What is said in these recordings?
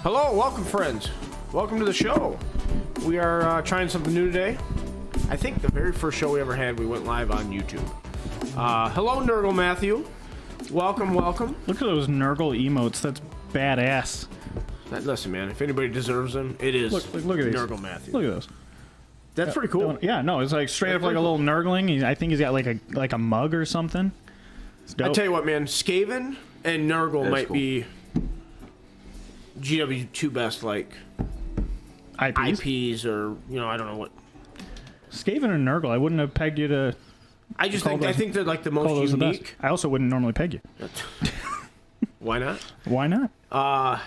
Hello, welcome friends. Welcome to the show. We are trying something new today. I think the very first show we ever had, we went live on YouTube. Hello, Nurgle Matthew. Welcome. Look at those Nurgle emotes. That's badass. Listen, man, if anybody deserves them, it is Look at these. Nurgle Matthew. Look at those. That's pretty cool. Yeah, no, it's like straight up like a little Nurgling. I think he's got like a mug or something. It's dope. I tell you what, man, Skaven and Nurgle might be GW2 best like IPs or I don't know what. Skaven and Nurgle, I wouldn't have pegged you to. I think they're like the most unique. I also wouldn't normally peg you. Why not? Why not?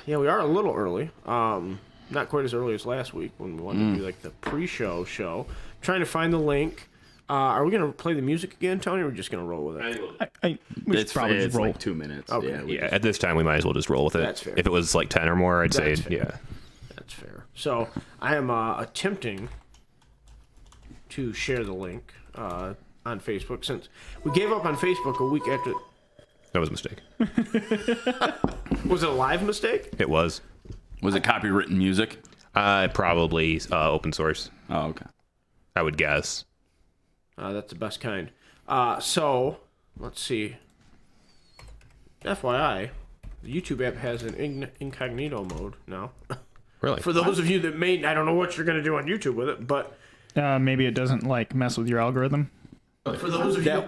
Yeah, we are a little early. Not quite as early as last week when we wanted to do like the pre-show show. Trying to find the link. Are we gonna play the music again, Tony, or are we just gonna roll with it? It's probably just like 2 minutes. Okay. Yeah, at this time we might as well just roll with it. That's fair. If it was like 10 or more, I'd say fair. yeah. That's fair. So I am attempting to share the link on Facebook since we gave up on Facebook a week after. That was a mistake. Was it a live mistake? It was. Was it copywritten music? Probably open source. Oh, okay. I would guess. That's the best kind. So let's see. FYI, the YouTube app has an incognito mode now. Really? For those of you that I don't know what you're gonna do on YouTube with it, but Maybe it doesn't like mess with your algorithm. for those of you,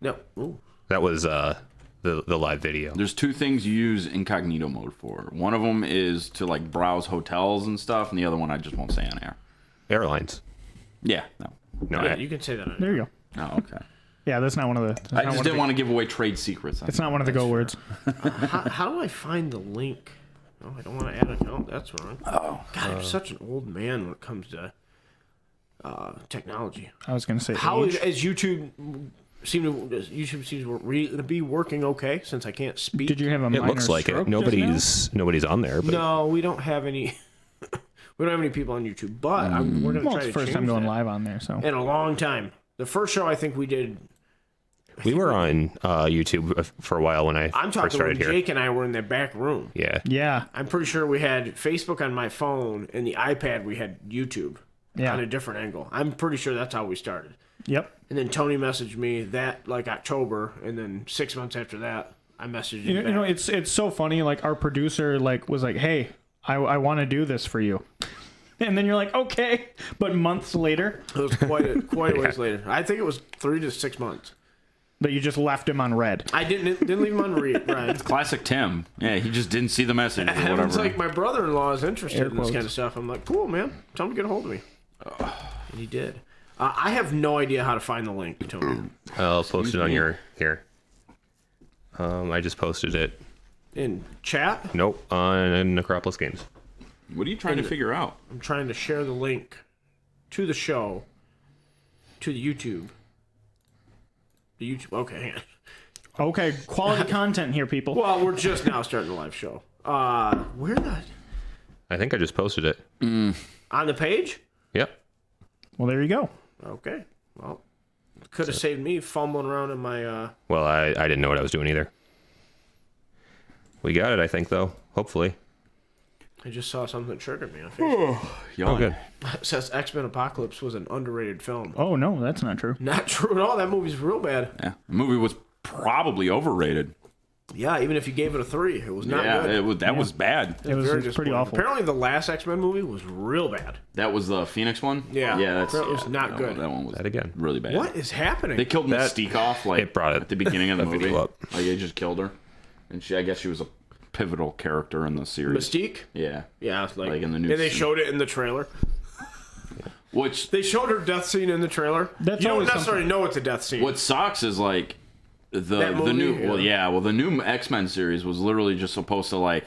no. Ooh. That was the live video. There's two things you use incognito mode for. One of them is to like browse hotels and stuff, and the other one I just won't say on air. Airlines. Yeah, no. No, Yeah, you can say that. On There you go. Oh, okay. Yeah, that's not one of the. I just didn't want to give away trade secrets. It's not one of the go words. How do I find the link? Oh, I don't want to add an account. That's wrong. Oh, God, I'm such an old man when it comes to technology. I was gonna say. How age. is YouTube seems to be working okay since I can't speak? Did you have a it minor looks like stroke it. just Nobody's on there. But No, we don't have any. We don't have any people on YouTube, but we're gonna now? Well, try it's to the first change time going that. live on there, so. In a long time. The first show I think we did. we were on YouTube for a while when I I'm first talking when started here. Jake and I were in that back room. Yeah. Yeah. I'm pretty sure we had Facebook on my phone and the iPad we had YouTube Yeah. on a different angle. I'm pretty sure that's how we started. Yep. And then Tony messaged me that like October, and then 6 months after that, I messaged him. You know, back. it's so funny. Like our producer, was like, "Hey, I want to do this for you," and then you're like, "Okay," but months later, It was quite a ways later. I think it was 3 to 6 months. that you just left him on red. I didn't leave him on read. Right. classic Tim. Yeah, he just didn't see the message or And whatever. it's like my brother-in-law is interested Air in this quotes. kind of stuff. I'm like, cool, man. Tell him to get a hold of me. And he did. I have no idea how to find the link, Tony. I'll post it on your here. I just posted it. In chat, Nope, on Acropolis Games. What are you trying to figure out? I'm trying to share the link to the show, to the YouTube. The YouTube. Okay, hang on. Okay, quality content here, people. Well, we're just now starting the live show. Where the I think I just posted it. on the page? Yep. Well, there you go. Okay. Well, could have saved me fumbling around in my. Well, I didn't know what I was doing either. We got it, I think, though. Hopefully. I just saw something that triggered me on Facebook. Oh, good. It says X-Men Apocalypse was an underrated film. Oh no, that's not true. Not true at all. That movie's real bad. Yeah, the movie was probably overrated. Yeah, even if you gave it a 3, it was not good. That was bad. It was Very pretty disappointing. awful. Apparently, the last X-Men movie was real bad. That was the Phoenix one. Yeah. that's That was not that good. One, that one was That again. really bad. What is happening? They killed That- Mystique off like it brought it- at the beginning of the that movie. video up. Like they just killed her, and I guess she was a pivotal character in the series. Mystique? Yeah, Yeah, like in the new and they scene. showed it in the trailer. which They showed her death scene in the trailer. That's you don't always necessarily know it's a death scene. what sucks is like That the movie, new yeah. the new X-Men series was literally just supposed to like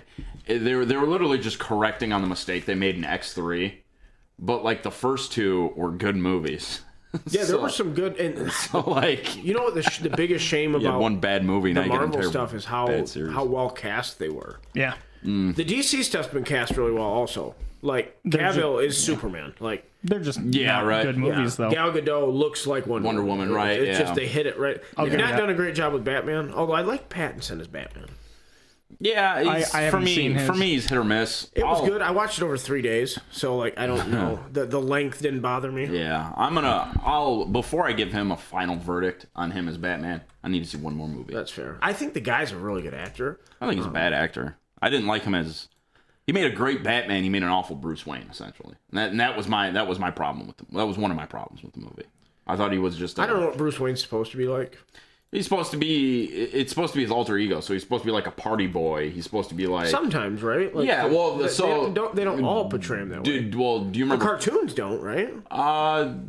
they were literally just correcting on the mistake they made in X3, but like the first two were good movies. Yeah, there were some good. And So like you know what the biggest shame you had about one bad movie, the now you get a Marvel terrible stuff is how bad series. well cast they were. Yeah. The DC stuff's been cast really well also. Like Cavill is Superman. Like They're just Yeah, not right. good movies though. Gal Gadot looks like Wonder Woman, right, It's yeah. just they hit it right. I'll They've give you not that. done a great job with Batman. Although I like Pattinson as Batman. Yeah, I haven't seen his. For me, he's hit or miss. It was good. I watched it over 3 days, so like I don't know. The length didn't bother me. Yeah, I'll before I give him a final verdict on him as Batman, I need to see one more movie. That's fair. I think the guy's a really good actor. I think he's a bad actor. I didn't like him as. He made a great Batman. He made an awful Bruce Wayne, essentially, and that was my problem with him. That was one of my problems with the movie. I thought he was just. I don't know what Bruce Wayne's supposed to be like. He's supposed to be. It's supposed to be his alter ego. So he's supposed to be like a party boy. He's supposed to be like. Sometimes, right? Like, Yeah, well, they don't all portray him that way. Dude, well, do you The remember? cartoons don't, right?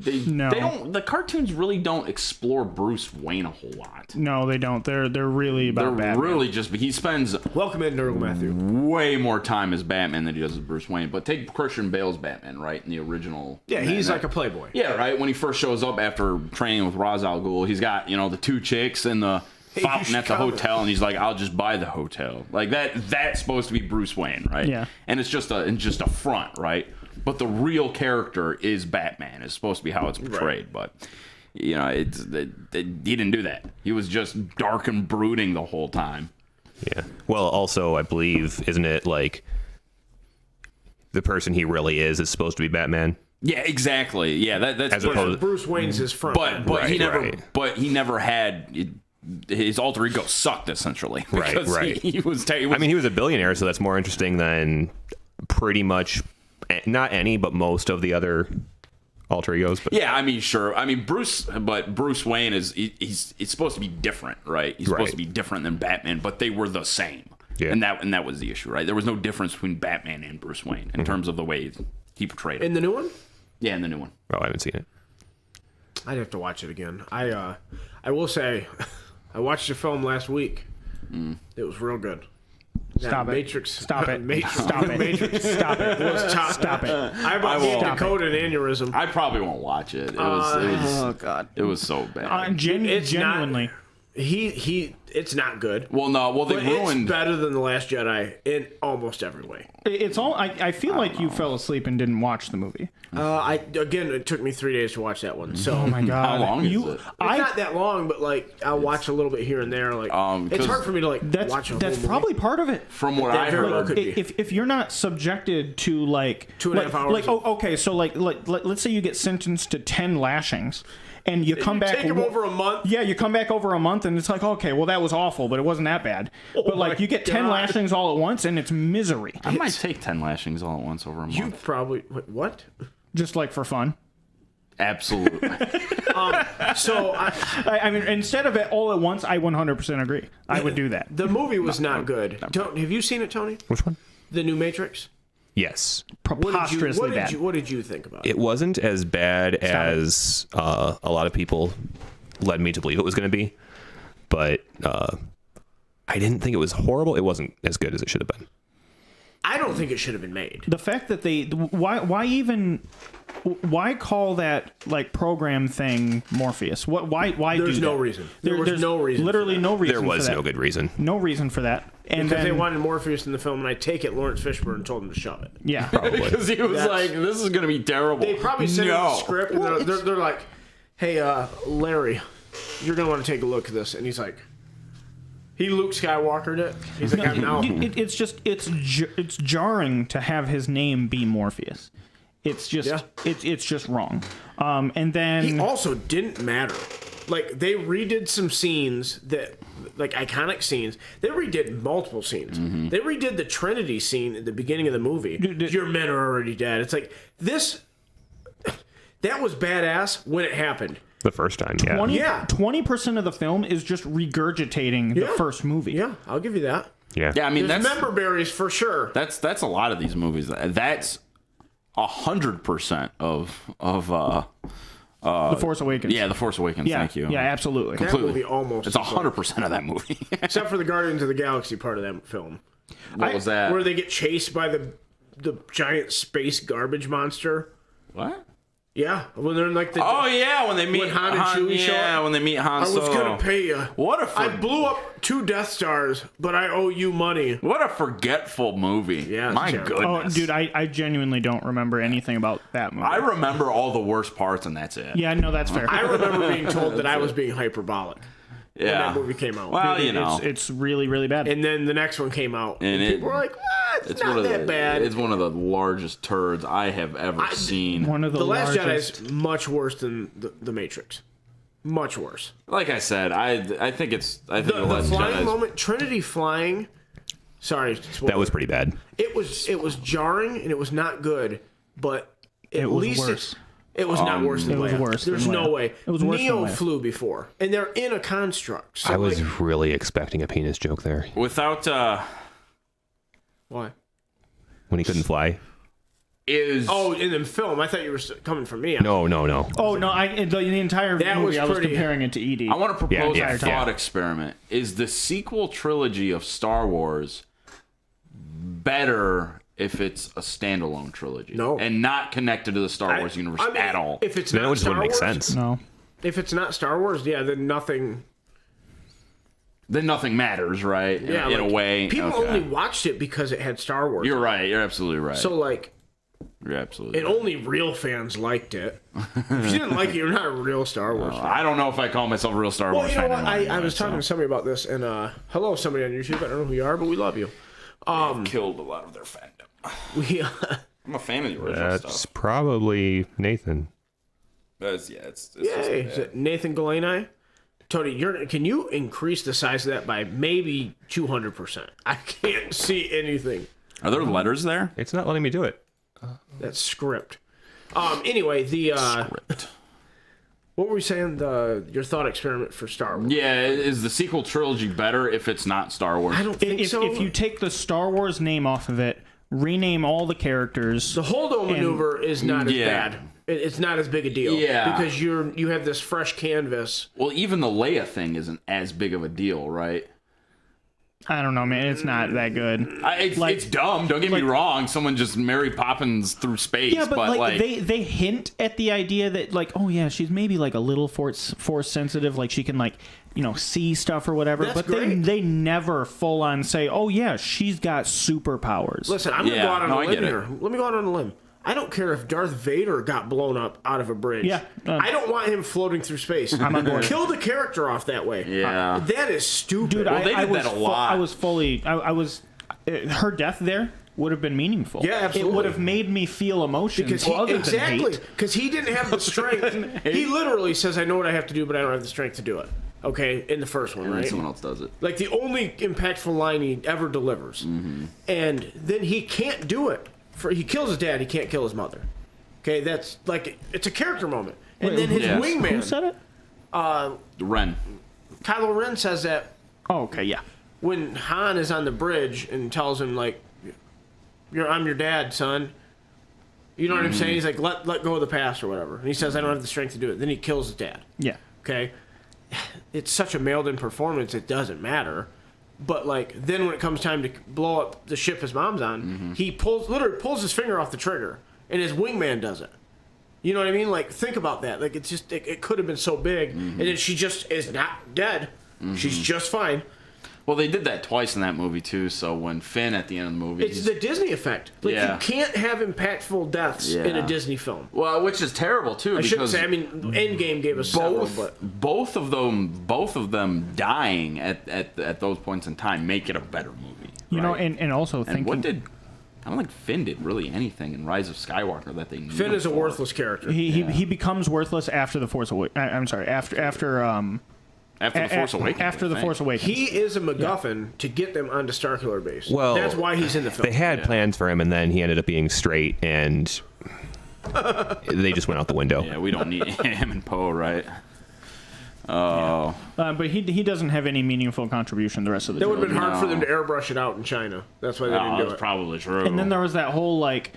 They No. don't. The cartoons really don't explore Bruce Wayne a whole lot. No, they don't. They're really about They're Batman. really just. He spends Welcome in, Nurgle Matthew. way more time as Batman than he does as Bruce Wayne. But take Christian Bale's Batman, right? In the original. Yeah, he's like a playboy. Yeah, right. When he first shows up after training with Ra's al Ghul, he's got the 2 chicks and the fountain at the hotel, and he's like, "I'll just buy the hotel." Like that. That's supposed to be Bruce Wayne, right? Yeah. And it's just a front, right? But the real character is Batman. It's supposed to be how it's portrayed, but. He didn't do that. He was just dark and brooding the whole time. Yeah. Well, also, I believe, isn't it like the person he really is supposed to be Batman? Yeah, exactly. Yeah, that's As opposed- Bruce Wayne's his front. but he Right. never had his alter ego sucked essentially. Right, Because right. He was I mean, he was a billionaire, so that's more interesting than pretty much not any, but most of the other alter egos. But yeah, I mean, sure. I mean, Bruce Wayne he's supposed to be different, right? He's supposed to be different than Batman, but they were the same. Yeah. And that was the issue, right? There was no difference between Batman and Bruce Wayne in terms of the way he portrayed it. in the new one, Yeah, in the new one. oh, I haven't seen it. I'd have to watch it again. I will say, I watched the film last week. It was real good. Stop it. Matrix. Stop it. Matrix. Stop it. Matrix. Stop it. Was top. Stop it. I about gave Stop Dakota an aneurysm. I probably won't watch it. God. It was so bad. It's Genuinely. Not, it's not good. Well, no. Well, they But ruined. it's better than The Last Jedi in almost every way. It's all. I feel like you fell asleep and didn't watch the movie. It took me 3 days to watch that one. So Oh my god! How long is it? it's not that long, but like I'll watch a little bit here and there. Like it's 'cause hard for me to like watch a whole That's movie. probably part of it. From what That I very well heard, could be. If you're not subjected to like 2.5 hours like okay, so like let's say you get sentenced to 10 lashings, and you come back. Take him over a month. Yeah, you come back over a month, and it's like, okay, well that was awful, but it wasn't that bad. But like my you get 10 God. lashings all at once, and it's misery. I might take 10 lashings all at once over a month. You probably what? Just like for fun. Absolutely. So I mean, instead of it all at once, I 100% agree. I would do that. the movie was not good. Have you seen it, Tony? Which one? The new Matrix. Yes. Preposterously bad. What did you think about it? It wasn't as bad as a lot of people led me to believe it was going to be, but I didn't think it was horrible. It wasn't as good as it should have been. I don't think it should have been made. The fact that why call that like program thing Morpheus? Why There's do no that? reason. There's no reason. Literally no reason. There was for that. no good reason. No reason for that. And Because then, they wanted Morpheus in the film, and I take it Lawrence Fishburne told him to shove it. yeah, Because he was like, this is going to be terrible. They probably sent him the script, and they're like, "Hey, Larry, you're gonna want to take a look at this." And he's like, he Luke Skywalkered it. He's like, "I'm out." it's jarring to have his name be Morpheus. It's just it's just wrong. And then He also didn't matter. Like they redid some scenes that, like iconic scenes. They redid multiple scenes. Mm-hmm. They redid the Trinity scene at the beginning of the movie. Your men are already dead. It's like this. That was badass when it happened. The first time, yeah. 20% of the film is just regurgitating the first movie. Yeah, I'll give you that. Yeah. Yeah, I mean, There's that's member berries for sure. that's a lot of these movies. That's 100% of The Force Awakens. yeah, The Force Awakens. Yeah, Thank you. yeah, absolutely. That movie almost. It's 100% of that movie. Except for the Guardians of the Galaxy part of that film, What was that? where they get chased by the giant space garbage monster. What? Yeah, when they're in like the. Oh yeah, when they meet When Han and Chewie show yeah, up? when they meet Han I was Solo. gonna pay you. What a I blew up 2 Death Stars, but I owe you money. what a forgetful movie. Yeah, it's my terrible. Oh, goodness. dude, I genuinely don't remember anything about that movie. I remember all the worst parts, and that's it. Yeah, no, that's fair. I remember being told that I was being hyperbolic. when that movie came out. Well, you know, It's really, really bad. And then the next one came out, and people were like, it's not one of that bad. It's one of the largest turds I have ever seen. One of the The Last Jedi largest. is much worse than the Matrix. Much worse. Like I said, I think it's the The Last flying Jedi is- moment, Trinity flying. Sorry, That was pretty bad. It was jarring and it was not good, but at was least worse. it was not worse than it was Leia. worse There's than no Leia. way. It was worse Neo than Leia. flew before, and they're in a construct. So I was like, really expecting a penis joke there without why? when he couldn't fly. is Oh, in the film, I thought you were coming from me. No. Oh no! The entire That movie, was I was pretty- comparing it to Edie. I want to propose Yeah, a thought experiment. Is the sequel trilogy of Star Wars better if it's a standalone trilogy? No. And not connected to the Star Wars universe I mean, at all? If it's Then it not just Star wouldn't make Wars, sense. No. If it's not Star Wars, yeah, then nothing. Then nothing matters, right? Yeah, in a like, way. people Okay. only watched it because it had Star Wars. You're right. You're absolutely right. So like, You're absolutely and right. only real fans liked it. If you didn't like it, you're not a real Star Wars fan. I don't know if I call myself a real Star Well, Wars you know fan. what? anymore, I was talking to somebody about this, and hello, somebody on YouTube. I don't know who you are, but we love you. I've killed a lot of their fandom. We I'm a fan of the original That's stuff. probably Nathan. It's yay. just Is it Nathan Galanai? Tony, can you increase the size of that by maybe 200%? I can't see anything. Are there letters there? It's not letting me do it. That's script. Anyway, Script. what were we saying? Your thought experiment for Star Wars. Yeah, is the sequel trilogy better if it's not Star Wars? I don't think If, so. if you take the Star Wars name off of it, rename all the characters. The Holdo maneuver is not as Yeah. bad. It's not as big a deal. Yeah. Because you have this fresh canvas. Well, even the Leia thing isn't as big of a deal, right? I don't know, man. It's not that good. It's dumb. Don't get me wrong. Someone just Mary Poppins through space, Yeah, but like, like they hint at the idea that like, oh yeah, she's maybe like a little force sensitive, like she can like see stuff or whatever. That's but great. they never full on say, oh yeah, she's got superpowers. Listen, I'm going to Yeah, go out on no, a I limb get it. here. Let me go out on a limb. I don't care if Darth Vader got blown up out of a bridge. Yeah, I don't want him floating through space. I'm on board. Kill the character off that way. Yeah. That is stupid. Dude, Well, they I did was that a lot. I was fully. I was. Her death there would have been meaningful. Yeah, absolutely. It would have made me feel emotions. Because other than exactly, hate. because he didn't have the strength. He literally says, "I know what I have to do, but I don't have the strength to do it." Okay, in the first one, and then right? someone else does it. Like the only impactful line he ever delivers, and then he can't do it. He kills his dad. He can't kill his mother. Okay, that's like it's a character moment. And then his Yes. wingman, Who said it? Ren. Kylo Ren, says that Oh, okay, yeah. when Han is on the bridge and tells him like, I'm your dad, son." You know what I'm saying? He's like, let go of the past or whatever. And he says, "I don't have the strength to do it." Then he kills his dad. Yeah. Okay, it's such a mailed-in performance. It doesn't matter. But like, then when it comes time to blow up the ship his mom's on, he literally pulls his finger off the trigger, and his wingman does it. You know what I mean? Like, think about that. Like, it's just it could have been so big, and then she just is not dead. She's just fine. Well, they did that twice in that movie too. So when Finn at the end of the movie, It's the Disney effect. Like, Yeah. you can't have impactful deaths in Yeah. a Disney film. well, which is terrible too. I shouldn't because say. I mean, Endgame gave us several, but both of them dying at those points in time make it a better movie. You know, right? and also And thinking. what did? I don't think Finn did really anything in Rise of Skywalker that they. Finn is a worthless character. he becomes worthless after the Force Awakens. I'm sorry, after after the Force Awakens. After the I think. Force Awakens. He is a MacGuffin to get them onto Starkiller Base. Well, that's why he's in the film. They had plans for him, and then he ended up being straight, and they just went out the window. Yeah, we don't need him and Poe, right? Oh, but he doesn't have any meaningful contribution the rest of the That would have been trilogy. hard for them to airbrush it out in China. That's why they didn't do that's it. probably true. And then there was that whole like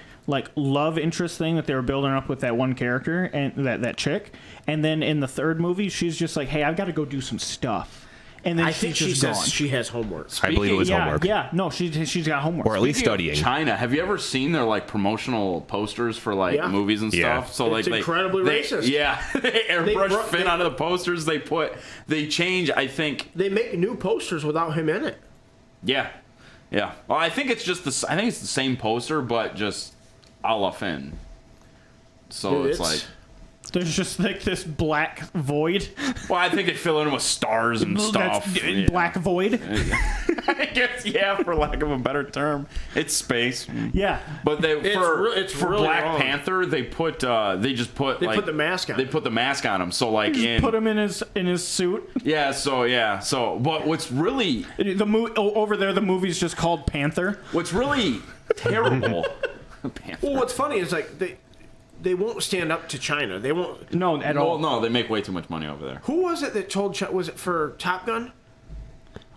love interest thing that they were building up with that one character and that chick. And then in the third movie, she's just like, "Hey, I've got to go do some stuff." And then I she's think she just says gone. she has homework. I believe it was yeah, homework. yeah. No, she's got homework. Or at least Speaking of studying. China, have you ever seen their like promotional posters for like Yeah. movies and Yeah. stuff? So It's like incredibly they, racist. Yeah, they airbrush brought- Finn they- onto the posters. They change. I think. They make new posters without him in it. Yeah, yeah. Well, I think it's just I think it's the same poster, but just a la Finn. So Dude, it's like There's just like this black void. Well, I think they fill in with stars and stuff. That's black void. I guess, yeah, for lack of a better term, it's space. Yeah. But It's for really Black wrong. Panther, they put the mask on. They put the mask on him. So like Just put him in his suit. Yeah. So but what's really over there, the movie's just called Panther. What's really terrible. Panther. Well, what's funny is like they won't stand up to China. They won't. No, at all. No, they make way too much money over there. Who was it that told? Was it for Top Gun?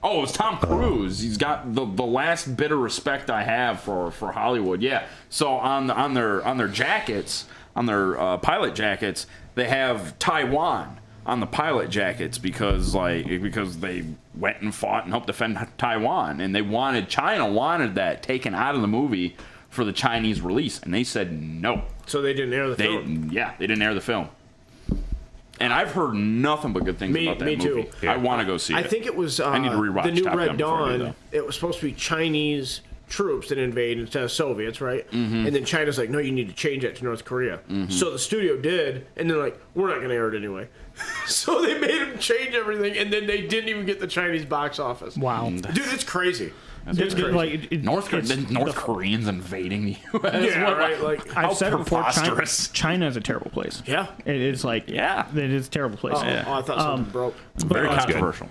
Oh, it was Tom Cruise. He's got the last bit of respect I have for Hollywood. Yeah. So on their jackets, on their pilot jackets, they have Taiwan on the pilot jackets because they went and fought and helped defend Taiwan, and China wanted that taken out of the movie for the Chinese release, and they said no. So they didn't air the film. Yeah, they didn't air the film. And I've heard nothing but good things about that movie. Me too. Yeah. I want to go see it. I think it was I need to rewatch the new Top Gun Red before I do Dawn. that. It was supposed to be Chinese troops that invade instead of Soviets, right? Mm-hmm. And then China's like, no, you need to change that to North Korea. Mm-hmm. So the studio did, and they're like, we're not going to air it anyway. So they made them change everything, and then they didn't even get the Chinese box office. Wow. Dude, it's crazy. That's crazy. Like, North Koreans invading the U.S. Yeah, right. Like, I've said it before, preposterous. China is a terrible place. Yeah. It is like, Yeah. it is a terrible place. oh, I thought something broke. Very controversial.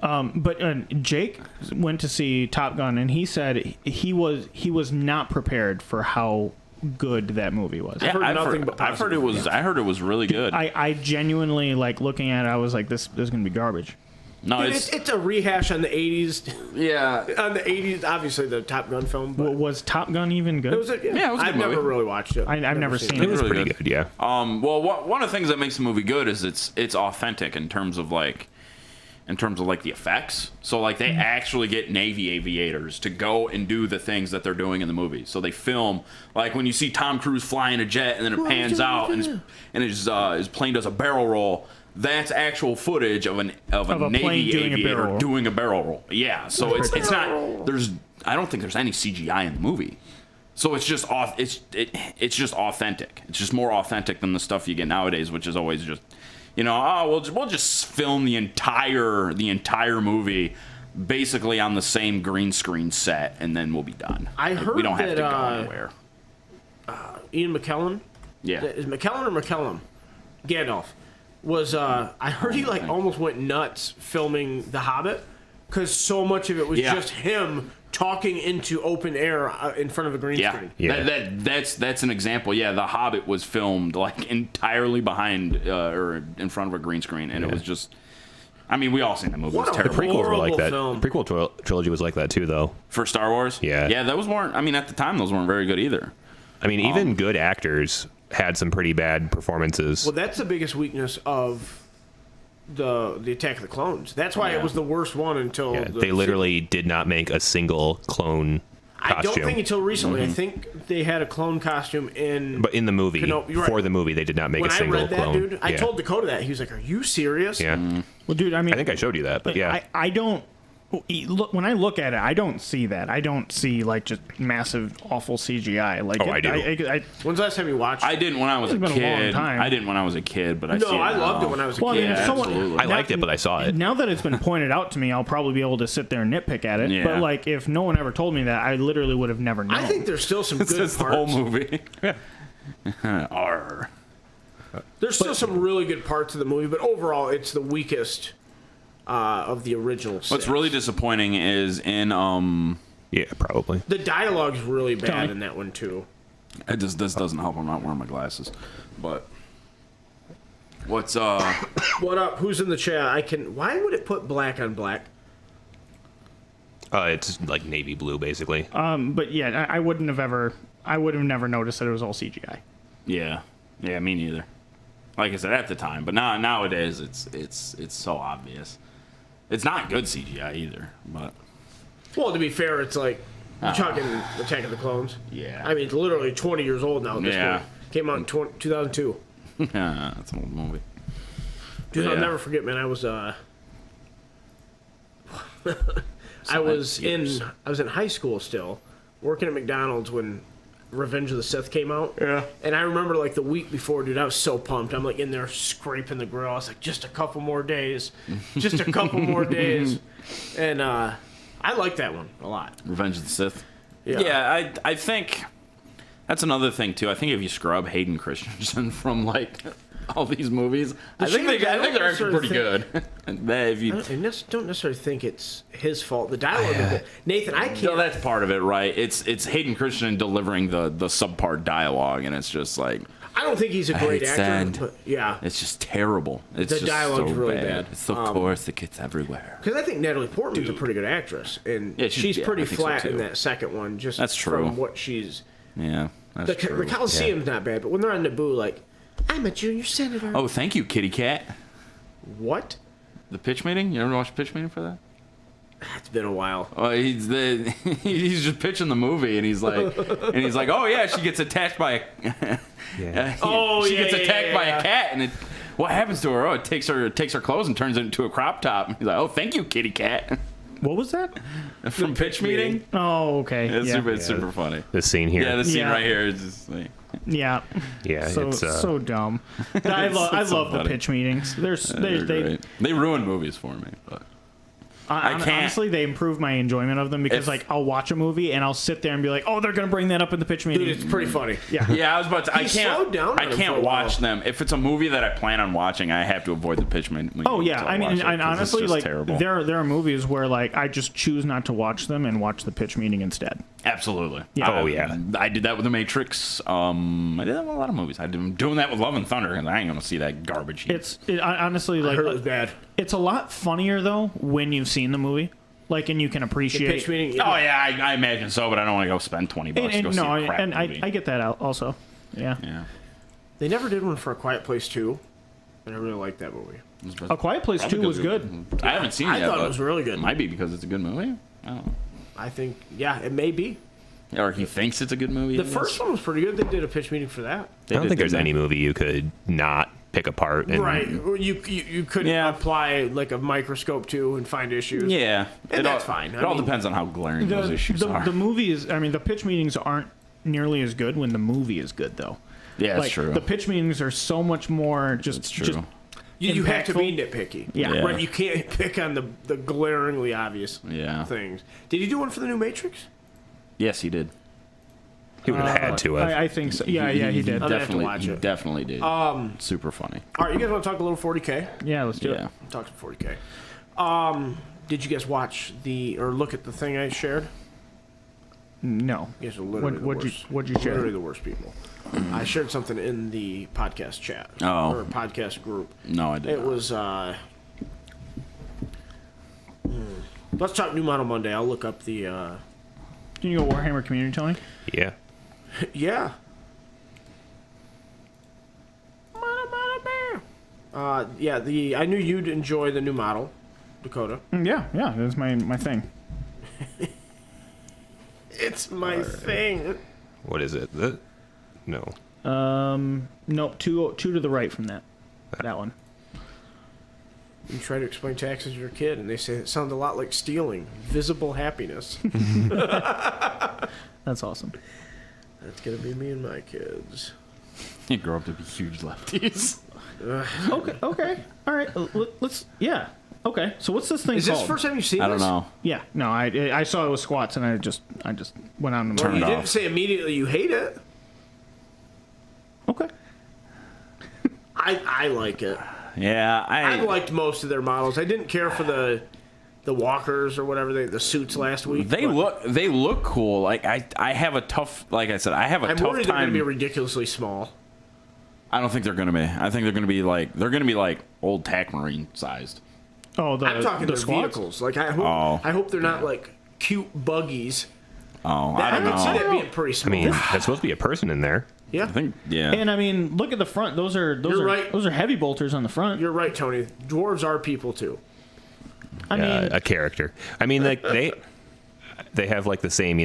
But Jake went to see Top Gun, and he said he was not prepared for how good that movie was. Yeah, I've heard it was really good. I genuinely, like, looking at it, I was like, this is going to be garbage. No, Dude, it's a rehash on the 80s. yeah. On the 80s, obviously the Top Gun film. But Was Top Gun even good? it was a, Yeah, it was a good I've never movie. really watched it. I've never seen It it. was really pretty good. good, yeah. Well, one of the things that makes the movie good is it's authentic in terms of like the effects. So like they actually get Navy aviators to go and do the things that they're doing in the movie. So they film like when you see Tom Cruise flying a jet and then it pans out and his plane does a barrel roll. That's actual footage of a Navy aviator doing a barrel roll. Yeah, so it's not I don't think there's any CGI in the movie. So it's just it's just authentic. It's just more authentic than the stuff you get nowadays, which is always just we'll just film the entire movie basically on the same green screen set and then we'll be done. I heard we don't have that, to go anywhere. Ian McKellen? Yeah. Is McKellen or McKellum? Gandalf. Was, I heard he like almost went nuts filming The Hobbit because so much of it was just him talking into open air in front of a green screen. Yeah, that's an example. Yeah, The Hobbit was filmed like entirely behind or in front of a green screen, and it was just. I mean, we all seen that movie. What It's a terrible. The prequels were like that. film. The prequel trilogy was like that too, though. For Star Wars. Yeah. Yeah, those weren't. I mean, at the time, those weren't very good either. I mean, even good actors had some pretty bad performances. Well, that's the biggest weakness of the Attack of the Clones. That's why it was the worst one until they literally did not make a single clone costume. I don't think until recently. I think they had a clone costume in. But in the movie, for the movie, they did not make when a single I read that, clone. dude, I told Dakota that. He was like, "Are you serious?" Yeah. Well, dude, I mean, I think I showed you that, but yeah. I don't. Look, when I look at it, I don't see that. I don't see like just massive, awful CGI. Like, I do. When's the last time you watched? I didn't when I was a It's been a long kid. time. I didn't when I was a kid, but I No, see it I now. loved it when I was a Well, kid. I mean, absolutely. I liked it, but I saw it. Now that it's been pointed out to me, I'll probably be able to sit there and nitpick at it. Yeah. But like, if no one ever told me that, I literally would have never known. I think there's still some good It's parts. the whole movie. Arr. There's still some really good parts of the movie, but overall, it's the weakest of the original six. What's really disappointing is in Yeah, probably. The dialogue's really bad in that one too. this doesn't help. I'm not wearing my glasses, but what's What up? Who's in the chat? Why would it put black on black? It's like navy blue, basically. But yeah, I would have never noticed that it was all CGI. yeah, me neither. Like I said at the time, but nowadays it's so obvious. It's not good CGI either, but Well, to be fair, it's like you're talking Attack of the Clones. Yeah. I mean, it's literally 20 years old now. At this Yeah. point. Came out in 2002. that's an old movie. Dude, I'll Yeah. never forget, man. I was I was in high school still, working at McDonald's when Revenge of the Sith came out. Yeah. And I remember like the week before, dude, I was so pumped. I'm like in there scraping the grill. I was like, just a couple more days. Just a couple more days. And I like that one a lot. Revenge of the Sith. Yeah. Yeah, I think that's another thing too. I think if you scrub Hayden Christensen from like all these movies, I think they're actually pretty good. If you, I don't necessarily think it's his fault. The dialogue is good. Nathan, I can't. no, that's part of it, right? It's Hayden Christensen delivering the subpar dialogue, and it's just like I don't think he's a great hate actor. sand. But yeah. it's just terrible. It's The just dialogue's so really bad. bad. It's so coarse it gets everywhere. Because I think Natalie Portman's a pretty good actress, and Yeah, she's yeah, pretty I think so, flat in too. that second one. Just That's true. from what she's. Yeah, that's The true. Coliseum's not bad, but when they're on Naboo, like, I'm a junior senator. Oh, thank you, Kitty Cat. What? The pitch meeting. You ever watch the pitch meeting for that? It's been a while. Oh, he's just pitching the movie, and he's like, oh yeah, she gets attacked by a, she gets attacked by a cat, and what happens to her? Oh, it takes her clothes and turns it into a crop top. He's like, oh, thank you, Kitty Cat. What was that? From pitch meeting. Oh, okay. It's yeah. super funny. This scene here. Yeah, the scene Yeah. right here is just like, Yeah. Yeah, So it's so dumb. I it's so love the funny. pitch meetings. they're great. They ruin movies for me, but I can't- Honestly, they improve my enjoyment of them because If- like I'll watch a movie and I'll sit there and be like, oh, they're gonna bring that up in the pitch meeting. Dude, it's pretty funny. yeah. yeah, I was about to. I He can't. slowed down I on him can't for a watch while. them if it's a movie that I plan on watching. I have to avoid the pitch meeting. Oh yeah, I mean, and honestly, like terrible. there are movies where like I just choose not to watch them and watch the pitch meeting instead. Absolutely. Yeah. Oh, yeah. I did that with The Matrix. I did that with a lot of movies. I'm doing that with Love and Thunder, and I ain't gonna see that garbage. Honestly I like heard it was bad. it's a lot funnier though when you've seen the movie, like, and you can The appreciate. pitch meeting. Oh yeah, I imagine so, but I don't want to go spend $20 to go see a crap movie. I get that out also. Yeah. yeah. They never did one for A Quiet Place 2. And I really liked that movie. A Quiet Place 2 was good. I haven't seen it I yet. thought it but was really good. It might be because it's a good movie. I don't know. I think, yeah, it may be. Or he thinks it's a good movie. The first one was pretty good. They did a pitch meeting for that. I don't think there's any movie you could not pick apart. And, Right. You could Yeah. apply like a microscope to and find issues. Yeah, And that's fine. It all depends on how glaring those issues are. The movie is. I mean, the pitch meetings aren't nearly as good when the movie is good though. Yeah, that's Like true. the pitch meetings are so much more just. It's true. Just, You have to be impactful. nitpicky. Yeah. Right. You can't pick on the glaringly obvious Yeah. things. Did he do one for the new Matrix? Yes, he did. he would have had to have. I think so. Yeah, he did. gonna have to Definitely, watch he it. definitely did. Super funny. All right, you guys want to talk a little 40K? Yeah, let's do Yeah. it. Talk to 40K. Did you guys watch or look at the thing I shared? No. You guys are literally the What'd worst. you share? Literally the worst people. I shared something in the podcast chat. Oh. Or podcast group. No, I did It not. was, let's talk New Model Monday. I'll look up the, Can you go Warhammer Community, Tony? Yeah. yeah. Yeah, I knew you'd enjoy the new model, Dakota. Yeah, that's my thing. It's my thing. What is it? No. Nope, two to the right from that. That one. You try to explain taxes to your kid, and they say it sounds a lot like stealing. Visible happiness. That's awesome. That's gonna be me and my kids. You grow up to be huge lefties. Okay. All right. Let's. Yeah. Okay. So what's this thing Is called? this the first time you've seen I this? don't know. Yeah. No. I saw it was squats, and I just went on. Well, you Turned didn't off. say immediately you hate it. Okay. I like it. Yeah, I liked most of their models. I didn't care for the walkers or whatever the suits last week. They but look cool. Like I have a tough. Like I said, I have a I'm tough worried they're going to time. be ridiculously small. I don't think they're gonna be. I think they're gonna be like old TAC Marine sized. Oh, I'm talking the their squats? vehicles. Like I hope Oh. I hope they're not like cute buggies. Oh, I don't could see know. that being pretty I small. mean, there's supposed to be a person in there. yeah, I think yeah. And I mean, look at the front. Those are You're right. those are heavy bolters on the front. you're right, Tony. Dwarves are people too. I mean, A character. I mean, like they have like the same,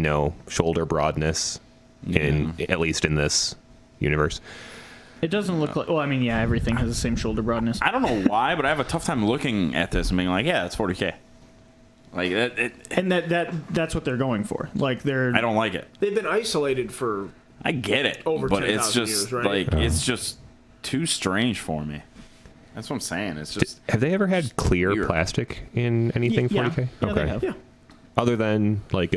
shoulder broadness in at least in this universe. it doesn't look like. Well, I mean, yeah, everything has the same shoulder broadness. I don't know why, but I have a tough time looking at this and being like, yeah, it's 40K. Like And that's what they're going for. Like they're. I don't like it. They've been isolated for I get it, Over but it's 10,000 just years, right? like it's just too strange for me. That's what I'm saying. It's just Have they ever had clear weird. plastic in anything Yeah. 40K? Yeah, they have. Yeah. Other than like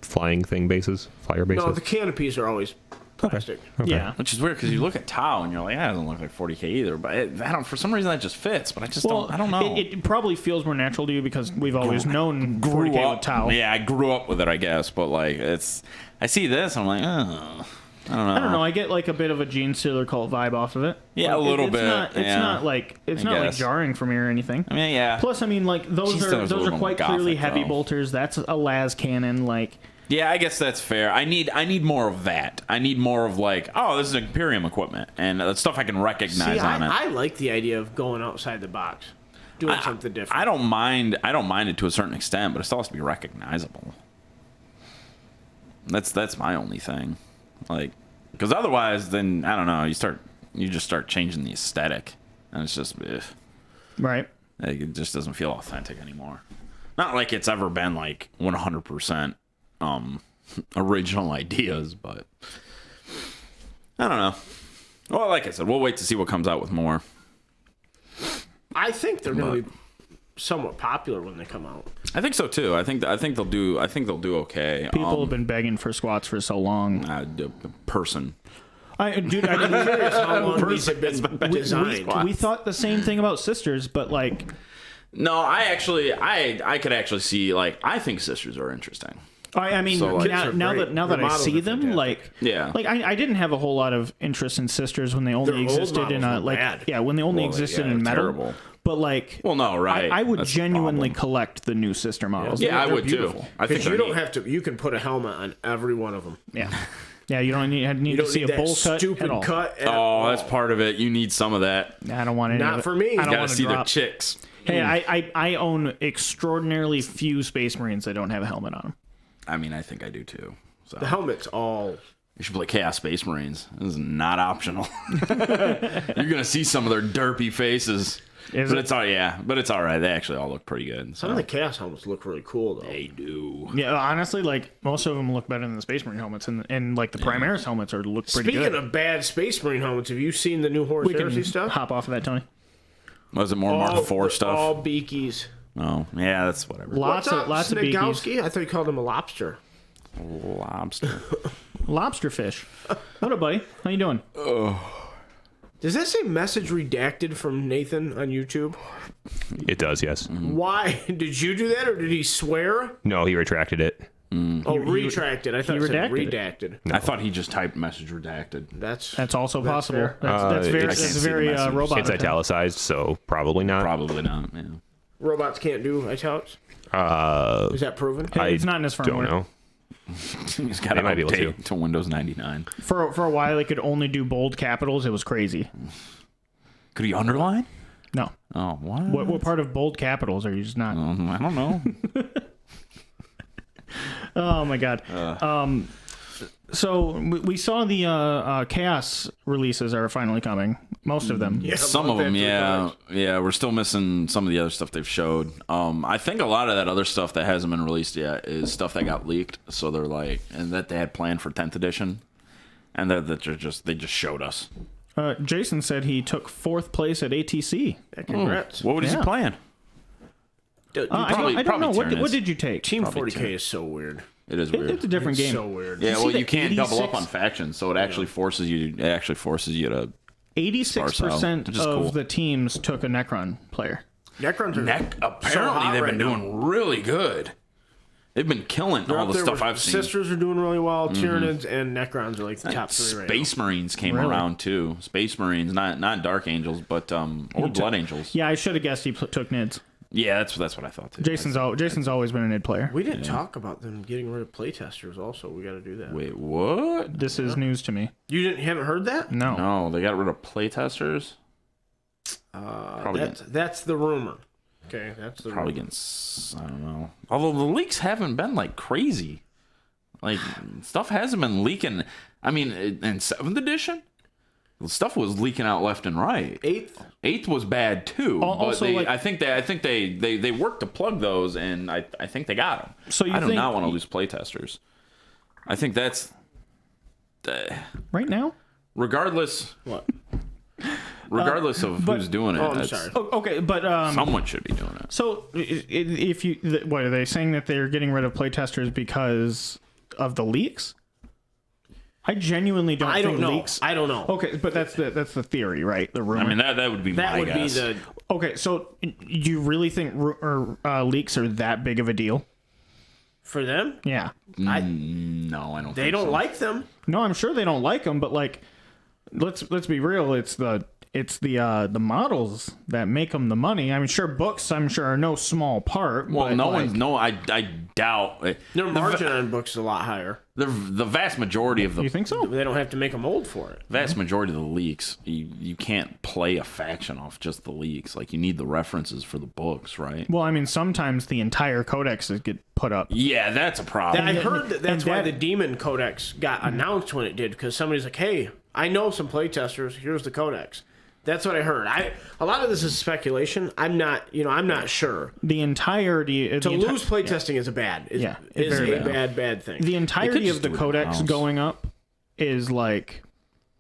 flying thing bases, flyer bases. No, the canopies are always plastic. Okay. Yeah. which is weird because you look at Tau and you're like, that doesn't look like 40K either. But I don't. For some reason, that just fits. But I just don't. I don't know. It probably feels more natural to you because we've always known grew 40K up. with Tau. Yeah, I grew up with it, I guess. But like, I see this, I'm like, oh, I don't know. I don't know. I get like a bit of a Gene Stealer cult vibe off of it. Yeah, Like, a little it's bit, Not, it's yeah. not like it's I not like guess. jarring for me or anything. I mean, yeah. Plus, I mean, like those Gene Stealer's a are little quite more clearly gothic, heavy though. bolters. That's a las cannon. Like Yeah, I guess that's fair. I need more of that. I need more of like, oh, this is Imperium equipment and stuff I can recognize See, on it. I like the idea of going outside the box, doing something different. I don't mind it to a certain extent, but it still has to be recognizable. That's my only thing. Like, because otherwise, then I don't know. You just start changing the aesthetic, and it's just, right. like, it just doesn't feel authentic anymore. Not like it's ever been like 100% original ideas, but I don't know. Well, like I said, we'll wait to see what comes out with more. I think they're going to be somewhat popular when they come out. I think so too. I think they'll do okay. People have been begging for squats for so long. Person. Dude, I'm curious how long these have been designed. we thought the same thing about Sisters, but like, No, I could actually see, like, I think Sisters are interesting. I mean, So, like, Kids are now great. that The I models see are them, fantastic. like, Yeah. like I didn't have a whole lot of interest in Sisters when they only Their old existed in models a were like, bad. yeah, when they only Well, existed yeah, in metal. terrible. But like, Well, no, right. I would That's the genuinely problem. collect the new Sister models. Yeah, I They're would beautiful. too. I think Because you they're don't neat. have to. You can put a helmet on every one of them. Yeah, yeah. You don't need You to don't see need a that bowl cut stupid at all. cut. At Oh, all. that's part of it. You need some of that. I don't want any. Not of it. for me. I don't Gotta want to see their drop. chicks. Hey, I own extraordinarily few Space Marines that don't have a helmet on them. I mean, I think I do too. So The helmet's all. you should play Chaos Space Marines. This is not optional. You're gonna see some of their derpy faces. Is But it? it's all but it's all right. They actually all look pretty good. Some So. of the chaos helmets look really cool though. They do. Yeah, honestly, like most of them look better than the Space Marine helmets, and like the Primaris helmets look pretty Speaking good. of bad Space Marine helmets, have you seen the new Horus We can Heresy stuff? hop off of that, Tony. Was it more Mark IV stuff? All beakies. Oh, yeah, that's whatever. Lots of beakies. Snagowski? I thought you called him a lobster. Lobster. Lobster fish. What up, buddy? How you doing? Does that say message redacted from Nathan on YouTube? It does, yes. Why? Did you do that or did he swear? No, he retracted it. Oh, retracted. I thought it said redacted redacted. I thought he just typed message redacted. That's also possible. fair. That's very it's- that's very I can't see the message. robot. It's italicized, so probably not. Probably not. Yeah. Robots can't do italics? Is that proven? It's not in his firmware. Don't know. He's got to might be able to. update to Windows 99. For a while, they could only do bold capitals. It was crazy. Could he underline? No. Oh, what? What part of bold capitals are you just not? I don't know. Oh my god. So we saw the Chaos releases are finally coming. Most of them. Yeah, Some of month them, after yeah. college. Yeah, we're still missing some of the other stuff they've showed. I think a lot of that other stuff that hasn't been released yet is stuff that got leaked. So they're like, and that they had planned for 10th edition. And that they just showed us. Jason said he took 4th place at ATC. Yeah, congrats. What was Yeah. he playing? Dude, I don't know. What Tyranids. did you take? Team probably 40K is so weird. It is weird. It's a different It's game. so weird. Yeah, well, see you the can't double up 86 on factions, so it actually forces you. It actually forces you to. 86% which is of cool. the teams took a Necron player. Necrons are Apparently, hot they've right been now. doing really good. They've been killing They're all up the there stuff with I've seen. Mm-hmm. Sisters are doing really well. Tyranids and Necrons are like the top 3 right Space Marines came Really? around too. Space Marines, not Dark Angels, but or Blood Angels. Yeah, I should have guessed he took Nids. Yeah, that's what I thought too. Jason's always been a Nid player. now. We didn't talk about them getting rid of playtesters also. We got to do that. Wait, what? This is news to me. You haven't heard that? No. No, they got rid of playtesters. Probably That's the rumor. Okay, that's the probably rumor. getting. I don't know. Although the leaks haven't been like crazy. Like stuff hasn't been leaking. I mean, in 7th edition, stuff was leaking out left and right. 8th was bad too. Also, but like- I think they worked to plug those, and I think they got them. So you I do think- not want to lose playtesters. I think that's right now. regardless What? of who's doing it, Oh, I'm sorry. Oh, okay, but someone should be doing it. so if you what are they saying that they're getting rid of playtesters because of the leaks? I genuinely don't. I think don't know. leaks. I don't know. Okay, but that's the theory, right? The rumor. I mean, that would be That my would guess. be the. Okay, so you really think leaks are that big of a deal? For them, Yeah. No, I don't. they think don't so. like them. No, I'm sure they don't like them, but like, let's be real. It's the models that make them the money. I mean, sure, books are no small part. Well, but no like, one's. No, I doubt. Their margin on books is a lot higher. The vast majority of You the think so? They don't have to make a mold for it. vast majority of the leaks, you can't play a faction off just the leaks. Like, you need the references for the books, right? Well, I mean, sometimes the entire codexes get put up. Yeah, that's a problem. I heard that's and why that- the Demon Codex got announced when it did, because somebody's like, "Hey, I know some playtesters. Here's the Codex." That's what I heard. A lot of this is speculation. I'm not sure. The entirety To lose playtesting is a very bad thing. the entirety just of the do it codex in-house. going up is like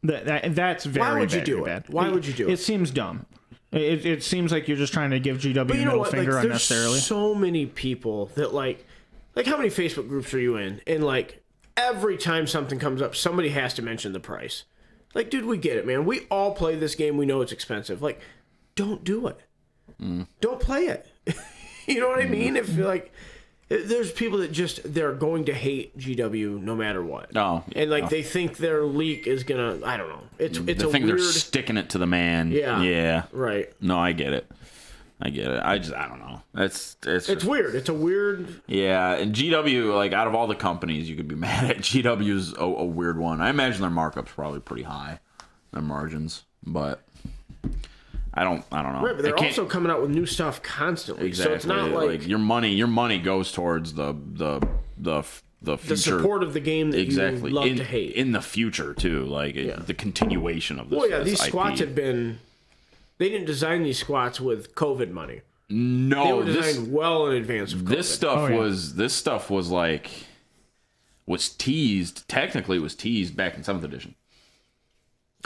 that's very. Why would you very do it? bad. Why would you do it? It seems dumb. It seems like you're just trying to give GW But you know middle what? finger Like, there's unnecessarily. so many people that like how many Facebook groups are you in? And like every time something comes up, somebody has to mention the price. Like, dude, we get it, man. We all play this game. We know it's expensive. Like, don't do it. Don't play it. You know what I mean? If like, there's people that they're going to hate GW no matter what. No, and like they think their leak is gonna. I don't know. It's they a think weird. they're sticking it to the man. Yeah. Yeah. Right. No, I get it. I don't know. It's weird. It's a weird. Yeah, and GW, like, out of all the companies you could be mad at, GW's a weird one. I imagine their markup's probably pretty high, their margins, but I don't know. Right, but they're also coming out with new stuff constantly. exactly. So it's not like your money goes towards the future. the support of the game that exactly you love in, to hate. in the future too, like the continuation of this. Well, yeah, this these IP. squats have been. They didn't design these squats with COVID money. They No, were designed well in advance of COVID. this stuff was like teased. Technically, it was teased back in 7th edition.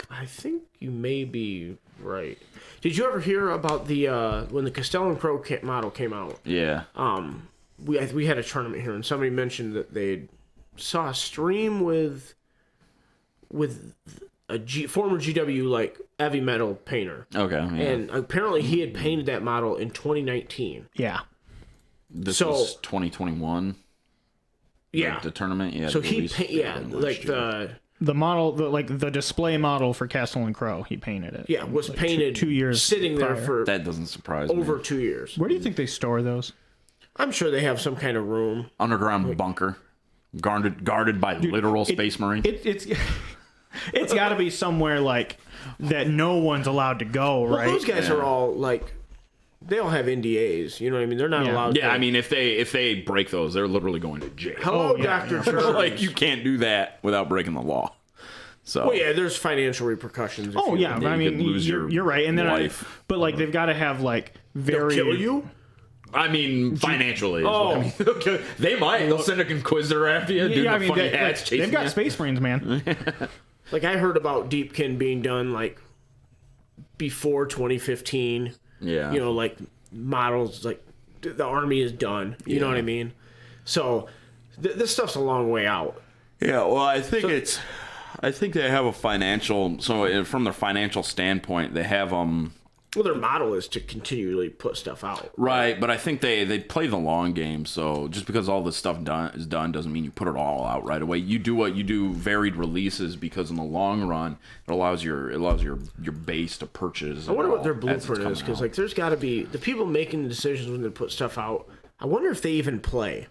I think you may be right. Did you ever hear about the when the Castellan Pro model came out? Yeah. We had a tournament here, and somebody mentioned that they saw a stream with a former GW like heavy metal painter. Okay. Yeah. And apparently he had painted that model in 2019. Yeah. This so- was 2021. Yeah. The tournament. Yeah. So the he release painted, last like year. The model, the display model for Castle and Crow, he painted it. was Like painted 2 years sitting there prior. for That doesn't surprise over me. 2 years. Where do you think they store those? I'm sure they have some kind of room. Underground bunker, guarded by literal space marines. It's got to be somewhere like that no one's allowed to go, Well, right? those guys are all like, they all have NDAs. You know what I mean? They're not Yeah. allowed. Yeah, to, I mean, if they break those, they're literally going to jail. hello, yeah, Dr. yeah. Church. Like, you can't do that without breaking the law. So Well, yeah, there's financial repercussions. Oh yeah, Yeah, I you mean could lose you're right, and then life. but like they've got to have like They'll very kill you. I mean, financially. Oh. I mean, they might. They'll send a inquisitor after you, doing Yeah, I the mean funny they, hats, chasing they've got you. Space Marines, man. Like I heard about Deepkin being done like before 2015. Yeah. You know, like models like the army is done. You know what I mean? So this stuff's a long way out. Yeah, well, I think they have a financial. So from their financial standpoint, they have Well, their model is to continually put stuff out. right, but I think they play the long game. So just because all this stuff is done doesn't mean you put it all out right away. You do varied releases because in the long run it allows your base to purchase. I wonder what their blueprint is, because like there's got to be the people making the decisions when they put stuff out. I wonder if they even play.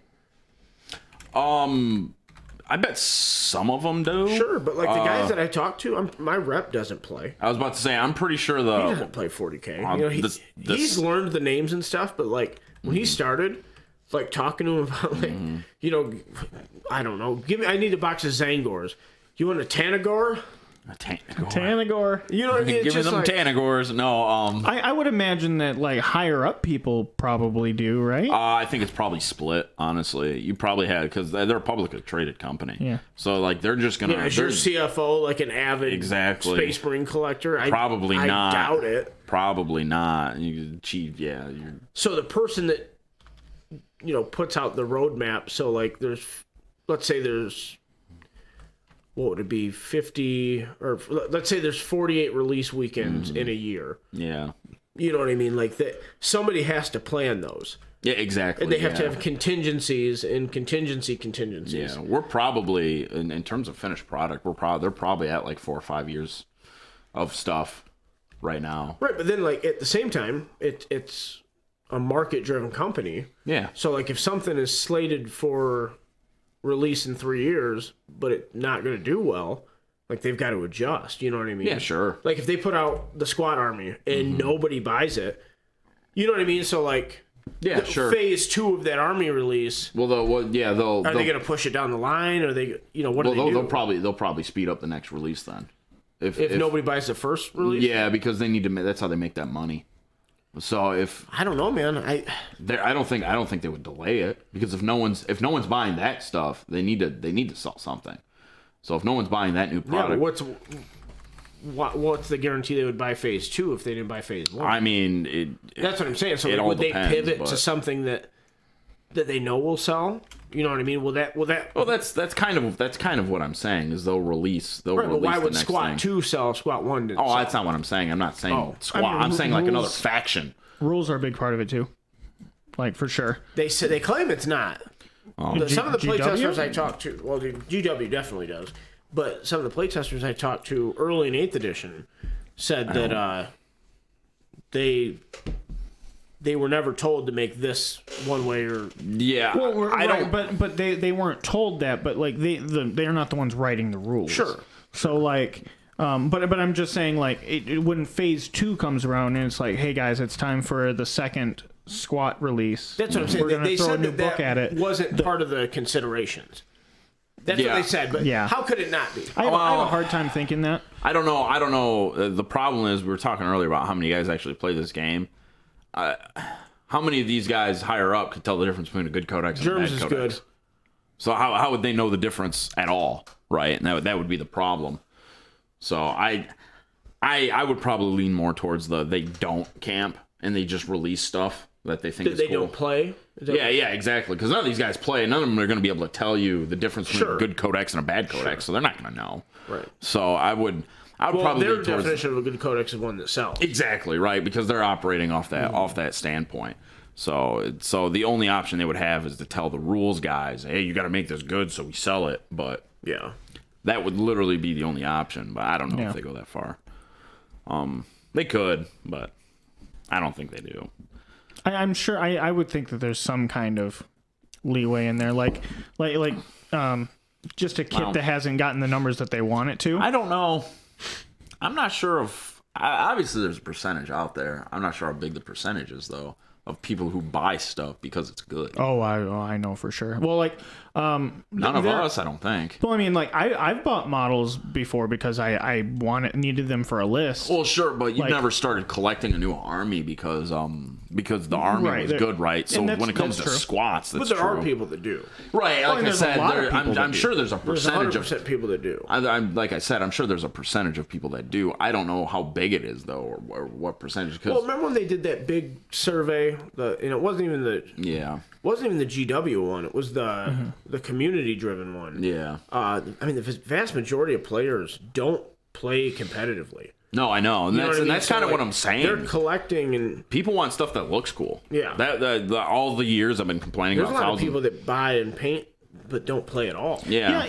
I bet some of them do. Sure, but like the guys that I talk to, my rep doesn't play. I was about to say, I'm pretty sure He doesn't play 40K. You know, he's learned the names and stuff, but like when he started, like talking to him about like, you know, I don't know. I need a box of Zangors. You want a Tanagor? Tanagor. You know what I mean? It's Give me just them like, Tanagors. No, I would imagine that like higher up people probably do, right? I think it's probably split. Honestly, you probably had because they're a publicly traded company. Yeah. So like they're just gonna. yeah, is your CFO like an avid Space Marine collector? Probably not. I doubt it. Probably not. You cheat. Yeah. So the person that puts out the roadmap. So like let's say there's. What would it be? 50 or let's say there's 48 release weekends in a year. Yeah. You know what I mean? Like that, somebody has to plan those. Yeah, exactly. And they have to have contingencies and contingencies. Yeah, we're probably in terms of finished product, they're probably at like 4 or 5 years of stuff right now. Right, but then like at the same time, it's a market-driven company. Yeah. So like if something is slated for release in 3 years, but it's not going to do well, like they've got to adjust. You know what I mean? Yeah, sure. Like if they put out the Squad Army and nobody buys it, you know what I mean? So like, yeah, sure. Phase 2 of that Army release. Well, are they going to push it down the line? Or they, what do they do? They'll probably speed up the next release then. If nobody buys the first release. Yeah, because they need to. That's how they make that money. So if I don't know, man, I don't think they would delay it because if no one's buying that stuff, they need to sell something. So if no one's buying that new product, what's the guarantee they would buy Phase 2 if they didn't buy Phase 1? I mean, that's what I'm saying. So would they pivot to something that they know will sell? You know what I mean? Will that? Well, that's kind of what I'm saying is they'll release. Right, but why would the next Squad thing. 2 sell? Squad 1 didn't. Oh, sell. that's not what I'm saying. I'm not saying Squad. I'm saying like another faction. Rules are a big part of it too, like for sure. They claim it's not. Some of the GW? playtesters I talked to, well, the GW definitely does, but some of the playtesters I talked to early in 8th edition said that they were never told to make this one way or I don't. But they weren't told that. But like they're not the ones writing the rules. Sure. So like. But I'm just saying, like, when Phase 2 comes around and it's like, hey guys, it's time for the second squat release. That's what I'm saying. We're gonna They throw said a new that book at it. Wasn't part of the considerations. That's what they said. But how could it not be? I have a hard time thinking that. I don't know. The problem is we were talking earlier about how many guys actually play this game. How many of these guys higher up could tell the difference between a good codex and a bad Germs is codex? good. So how would they know the difference at all, right? And that would be the problem. So I would probably lean more towards they don't camp and they just release stuff that they think is they cool. don't play. Yeah, exactly. Because none of these guys play. None of them are going to be able to tell you the difference between a good codex and a bad codex. So they're not going to know. Right. So I would probably their lean towards definition of a good codex is one that sells. Exactly right because they're operating off that standpoint. So the only option they would have is to tell the rules guys, hey, you got to make this good so we sell it. But yeah. That would literally be the only option, but I don't know if they go that far. They could, but I don't think they do. I'm sure. I would think that there's some kind of leeway in there, like just a kit that hasn't gotten the numbers that they want it to. I don't know. I'm not sure of. Obviously, there's a percentage out there. I'm not sure how big the percentage is, though, of people who buy stuff because it's good. Oh, I know for sure. Well, like none of us, I don't think. Well, I mean, like I've bought models before because I needed them for a list. Well, sure, but you never started collecting a new army because the army was good, right? So when it comes to squats, that's true. But there are true. people that do. Right, like I said, I'm sure there's a percentage of people that do. Like I said, I'm sure there's a percentage of people that do. I don't know how big it is though, or what percentage. Well, remember when they did that big survey? It wasn't even the GW one. It was the community driven one. Yeah. I mean, the vast majority of players don't play competitively. No, I know, and that's kind of what I'm saying. They're collecting, and people want stuff that looks cool. Yeah. All the years I've been complaining about. There's a lot of people that buy and paint but don't play at all. Yeah.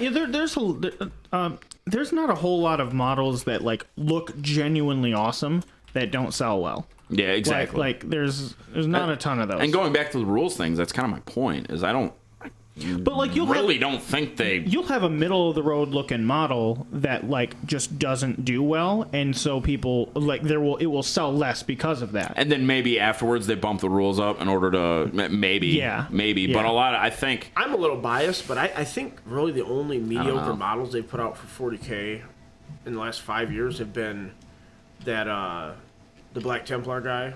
There's not a whole lot of models that like look genuinely awesome that don't sell well. Yeah, exactly. Like there's not a ton of those. And going back to the rules things, that's kind of my point. Is I don't. But like don't think you'll have a middle of the road looking model that like just doesn't do well, and so people like it will sell less because of that. And then maybe afterwards they bump the rules up in order to maybe. But a lot of I think I'm a little biased, but I think really the only mediocre models they put out for 40K in the last 5 years have been that the Black Templar guy,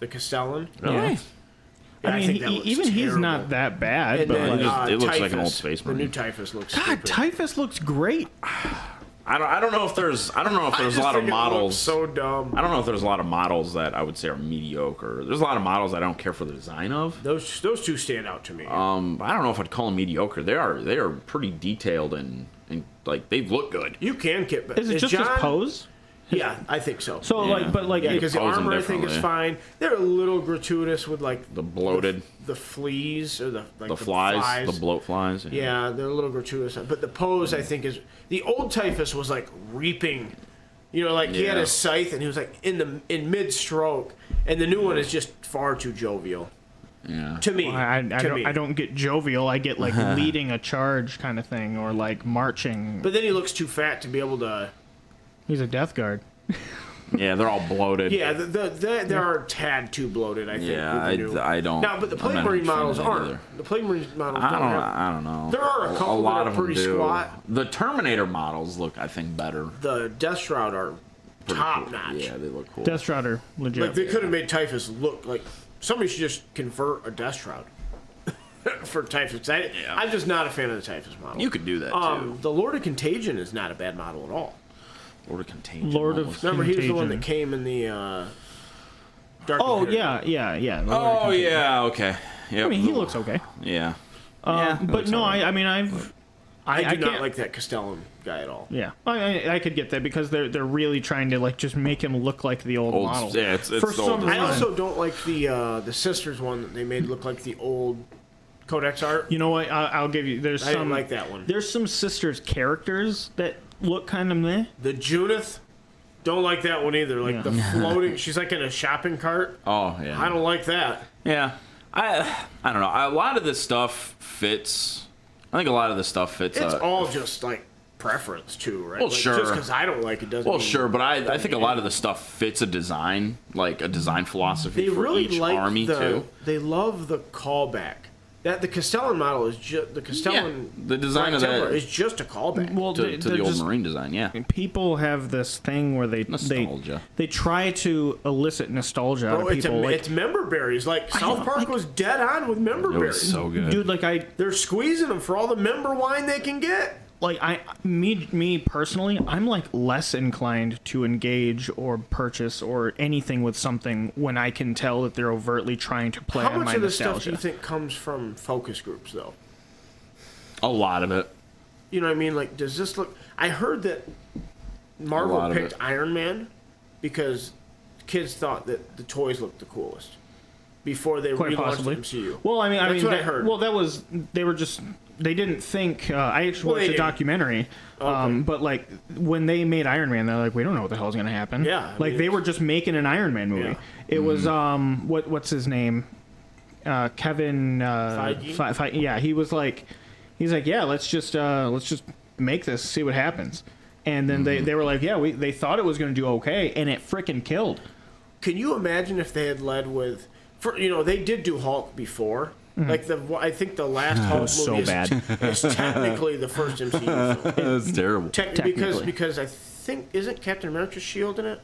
the Castellan. Really? Yeah, I mean, that looks even he's terrible. not that bad. And But then, like, it looks like an old Typhus. space The new marine. Typhus looks God, stupid. Typhus looks great. I don't know if there's a lot of models. So dumb. I don't know if there's a lot of models that I would say are mediocre. There's a lot of models I don't care for the design of. Those two stand out to me. I don't know if I'd call them mediocre. They are pretty detailed and like they look good. You can get. Is it just his pose? Yeah, I think so. So Yeah. like, but like, Yeah, because the pose 'em armor I think is differently. fine. They're a little gratuitous with like The bloated, the fleas or the flies, the bloat flies. Yeah, they're a little gratuitous. But the pose I think is the old Typhus was like reaping. You know, like he had Yeah. his scythe and he was like in mid stroke, and the new one is just far too jovial. Yeah. To me, I to me. don't get jovial. I get like leading a charge kind of thing, or like marching. But then he looks too fat to be able to. He's a death guard. Yeah, they're all bloated. Yeah, they are a tad too bloated. I think. Yeah, with the new- I don't. Now, but the I'm Plague not a Marine fan of models that aren't. either. The Plague Marine models I don't don't. have. I don't know. There are a couple lot that are of them pretty do. squat. The Terminator models look, I think, better. The Death Shroud are Pretty top cool. notch. Yeah, they look cool. Death Strider, legit. Like they could have made Typhus look like somebody should just convert a Death Shroud for Typhus. I'm just not a fan of the Typhus model. You could do that too. The Lord of Contagion is not a bad model at all. Lord of Contagion. Lord what of was- Remember, he was the one Contagion. that came in the Dark. Oh Inheritance. yeah. The Lord of Oh Contagion. yeah. Okay. Yep. I mean, he looks okay. Yeah. But no, I mean, I I do not can't like that Castellan guy at all. Yeah, I could get that because they're really trying to like just make him look like the old model. Yeah, it's For the some old reason. I also don't like the Sisters one that they made look like the old Codex art. You know what? I'll give you. There's I some didn't like that one. There's some sisters characters that look kind of meh. The Junith, don't like that one either. Like Yeah. the floating, she's like in a shopping cart. Oh yeah. I don't like that. Yeah. I don't know. A lot of this stuff fits. I think a lot of this stuff fits. It's all just like preference too, right? Well, Like, sure. Just because I don't like it doesn't. Well, mean- sure, but I think a lot of the stuff fits a design, like a design philosophy They for really each like army too. They love the callback. That the Castellan model is just the Castellan. Yeah, the design of Templar that- is just a callback. Well, to they're the old just- Marine design. Yeah. people have this thing where they Nostalgia. they try to elicit nostalgia out Bro, of it's, people. it's member berries. Like South Park was dead on with member It was berries. so good. dude, like They're squeezing them for all the member wine they can get. me personally, I'm like less inclined to engage or purchase or anything with something when I can tell that they're overtly trying to play How on much my of this nostalgia. stuff do you think comes from focus groups, though? A lot of it. You know what I mean? Like, does this look? I heard that Marvel lot of picked it. Iron Man because kids thought that the toys looked the coolest before they Quite relaunched possibly. the MCU. Well, I That's mean, what I heard. Well, that was they were just they didn't think. I actually Well, watched they a didn't. documentary, but like when they made Iron Man, they're like, we don't know what the hell's gonna happen. Yeah, I like mean, they were just making an Iron Man movie. Yeah. It was what's his name, Kevin Feige? yeah, he's like, yeah, let's just make this, see what happens. And then they were like, yeah, they thought it was gonna do okay, and it freaking killed. Can you imagine if they had led with, they did do Hulk before. Like I think the last Hulk movie so bad. is technically the first MCU film. That's terrible. Technically. Because I think isn't Captain America's shield in it?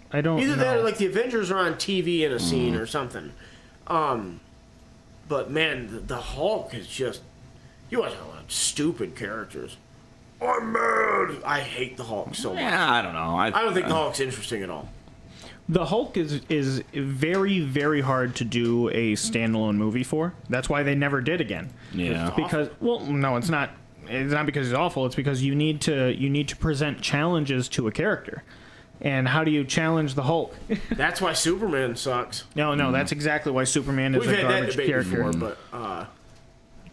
I don't Either know. that or like the Avengers are on TV in a scene or something. But man, the Hulk is just you watch a lot of stupid characters. I'm mad. I hate the Hulk so much. Yeah, I don't know. I don't think the Hulk's interesting at all. The Hulk is very, very hard to do a standalone movie for. That's why they never did again. Yeah. Because no, it's not. It's not because he's awful. It's because you need to present challenges to a character. And how do you challenge the Hulk? That's why Superman sucks. No, that's exactly why Superman is We've a had that garbage debate character. before, but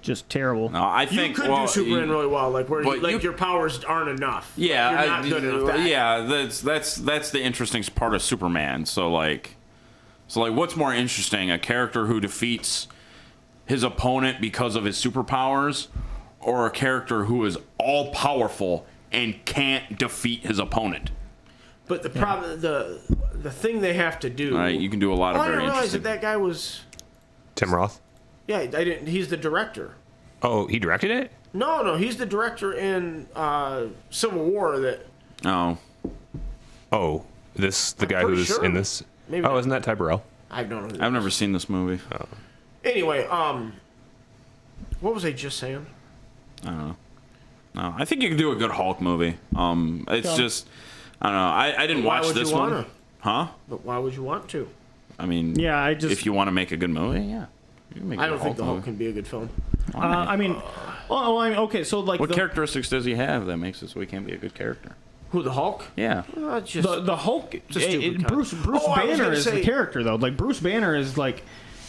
Just terrible. No, I you think could do Superman really well, like where your powers aren't enough. Yeah, You're not good enough. That. yeah. That's the interesting part of Superman. So what's more interesting? A character who defeats his opponent because of his superpowers, or a character who is all powerful and can't defeat his opponent? But the problem, the thing they have to do. All right, you can do a lot of I very didn't realize interesting. that guy was. Tim Roth. Yeah, I didn't. He's the director. Oh, he directed it? No, he's the director in Civil War. That Oh, the guy pretty who's sure. in this. Maybe Oh, not. isn't that Ty Burrell? I don't know. I've never seen this movie. Anyway, what was I just saying? I don't know. No, I think you can do a good Hulk movie. It's just, I don't know. I didn't Why watch would this you one. wanna? Huh? But why would you want to? I mean, Yeah, if you want to make a good movie, yeah. You can make a I good don't think the Hulk movie. can be a good film. I mean, okay, so like What the, characteristics does he have that makes it so he can't be a good character? Who, the Hulk? Yeah. It's just the Hulk, a stupid Bruce Oh, I was Banner gonna is say- the character though. Like Bruce Banner is like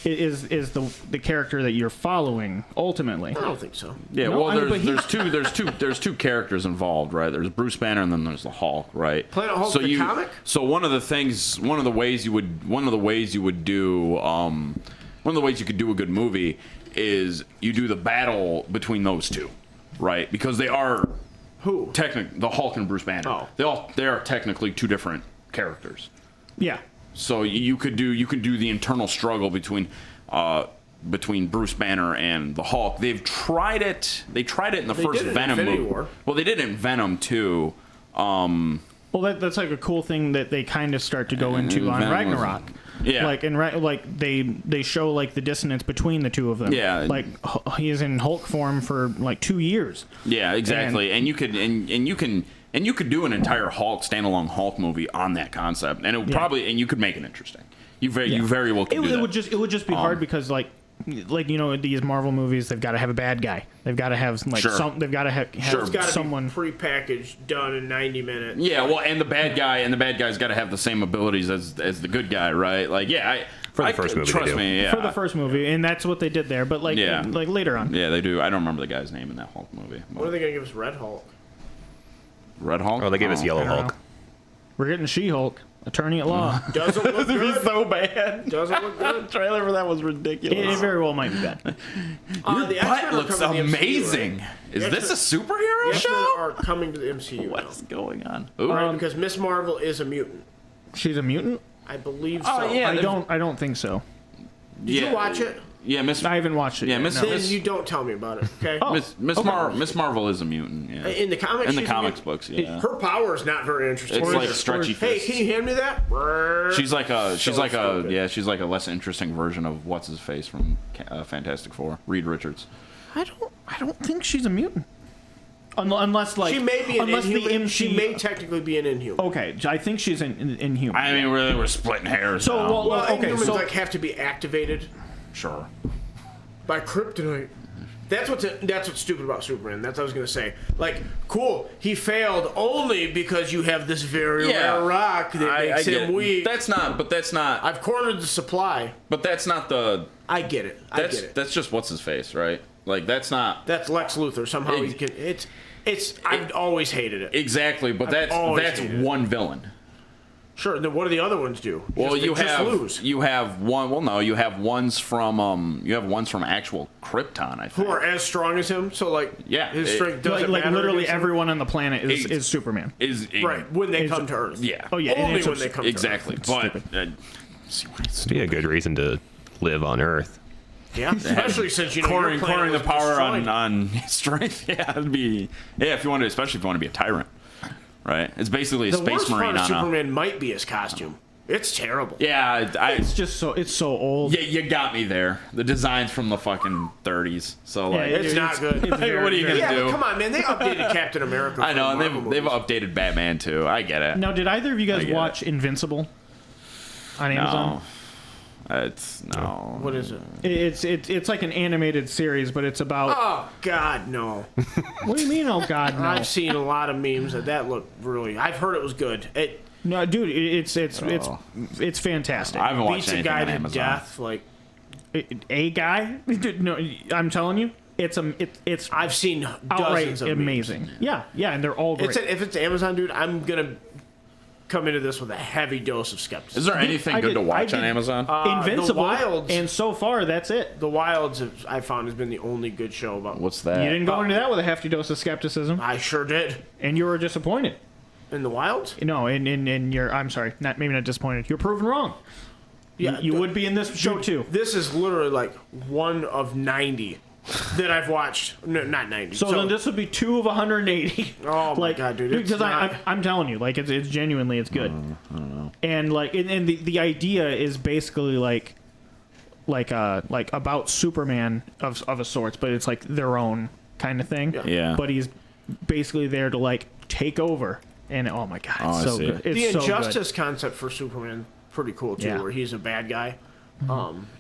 is the character that you're following ultimately. I don't think so. Yeah, No, well, I mean, but there's two characters involved, right? There's Bruce Banner and then there's the Hulk, right? Planet Hulk, the comic? So one of the ways you could do a good movie is you do the battle between those two, right? Because they are Who? the Hulk and Bruce Banner. Oh. They are technically two different characters. Yeah. So you could do the internal struggle between Bruce Banner and the Hulk. They've tried it. They tried it in the first did it in Venom Infinity movie. War. Well, they did it in Venom too. Well, that's like a cool thing that they kind of start to go into on Venom was- Ragnarok. Yeah. Like they show like the dissonance between the two of them. Yeah. Like he is in Hulk form for like 2 years. Yeah, exactly. And you could do an entire standalone Hulk movie on that concept, and it would you could make it interesting. You very well could do that. It would just be hard because like these Marvel movies, they've got to have a bad guy. They've got to have like Sure. they've got to have Sure. It's got to someone. be prepackaged, done in 90 minutes. Yeah, well, and the bad guy's got to have the same abilities as the good guy, right? Like, yeah, For the first movie, they trust do. me, yeah. For the first movie, and that's what they did there. But like, Yeah. like later on, Yeah, they do. I don't remember the guy's name in that Hulk movie. What are they going to give us, Red Hulk? Red Hulk? Oh, they gave us Yellow I don't Hulk. know. We're getting She-Hulk, attorney at law. Doesn't look good. so bad. Doesn't look good. The trailer for that was It ridiculous. very well might be bad. The Butt X-Men are looks coming to the MCU, amazing. right? Is The this a X-Men- superhero The X-Men show? are coming to the MCU. What now. is going on? Right, because Miss Marvel is a mutant. She's a mutant. I believe Oh, so. yeah. I don't think so. Did you watch it? Yeah, I haven't watched it. Yeah, yet, Miss- no. Then you don't tell me about it, okay? Miss Marvel is a mutant. Yeah. In the comics, In the she's a comics mutant. books, yeah. Her power is not very interesting. It's like stretchy Hey, fists. can you hand me that? She's like a stupid. she's like a less interesting version of what's his face from Fantastic Four, Reed Richards. I don't think she's a mutant. Unless like She may be an unless the Inhuman. MCU. She may technically be an Inhuman. Okay, I think she's an Inhuman. I mean, really, we're splitting hairs. So, now. well, okay, Inhumans so- like have to be activated Sure. by kryptonite. That's what's stupid about Superman. That's what I was gonna say. Like, cool, he failed only because you have this very rare rock that makes get him it. weak. That's not. I've cornered the supply. But that's not the. I get it. I get it. That's just what's his face, right? Like that's not That's Lex Luthor. Somehow he can. It's. I've always hated it. exactly. But always that's hated it. one villain. Sure. Then what do the other ones do? Well, Just lose. you have one. Well, no, you have ones from actual Krypton. I think. Who are as strong as him. So like, Yeah, his it- strength doesn't like matter literally against him? everyone on the planet It's- is Superman. Is Right when they come to Earth. Yeah. Oh yeah, and Only it's when they come Exactly. to Earth. But see what it's Be a good reason to live on Earth. Yeah, especially since you know your planet pouring the was power destroyed. on strength. Yeah, it'd be if you want to, especially if you want to be a tyrant, right? It's basically a The space worst marine part of on a. Superman might be his costume. It's terrible. Yeah, It's so old. yeah, you got me there. The design's from the fucking 30s, so like, Yeah, It's not good. it's very, what are you very- gonna Yeah, do? but come on, man. They updated Captain America. I know, for and Marvel they've movies. updated Batman too. I get it. Now, did either of you guys get watch Invincible on Amazon? It's no. What is it? It's like an animated series, but it's about. Oh God, no! What do you mean? Oh God, no! I've seen a lot of memes that look really. I've heard it was good. It No, dude, it's fantastic. I haven't watched beats a anything guy on to Amazon. death. Like A guy? Dude, no, I'm telling you, it's I've seen outright dozens of memes. amazing. Yeah, and they're all great. If it's Amazon, dude, I'm gonna come into this with a heavy dose of skepticism. Is there anything I good did- to watch I on did- Amazon? Invincible, The Wilds. and so far that's it. The Wilds, I found, has been the only good show about. What's that? You didn't go into that with a hefty dose of skepticism, I sure did. and you were disappointed. In the Wilds? No, in your, I'm sorry, maybe not disappointed. You're proven wrong. Yeah, You would be in this show too. This is literally like one of 90 that I've watched. No, not 90. So then this would be 2 of 180. Oh my God, dude! It's Because not- I'm telling you, like it's genuinely it's good. I don't know. And like and the idea is basically like about Superman of a sorts, but it's like their own kind of thing. Yeah. But he's basically there to like take over. And oh my God, Oh, I it's so see. good. It's the so injustice concept for Superman pretty cool too, Yeah. where he's a bad guy.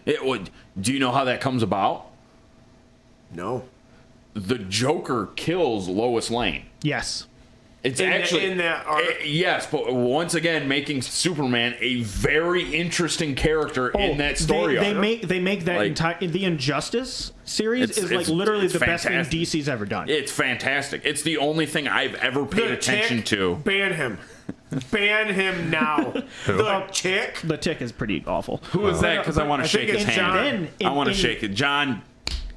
It would. Do you know how that comes about? No, The Joker kills Lois Lane. good. Yes. It's In actually that arc? yes, but once again, making Superman a very interesting character in that story. They arc. make that Like- entire the Injustice series It's- is like it's- literally it's the best thing fantastic. DC's ever done. It's fantastic. It's the only thing I've ever paid The attention Tick, to. Ban him. Ban him now. The Tick. The Tick is pretty awful. Who is that? Because I want to think shake his it's hand. John. I want to in- shake it, John.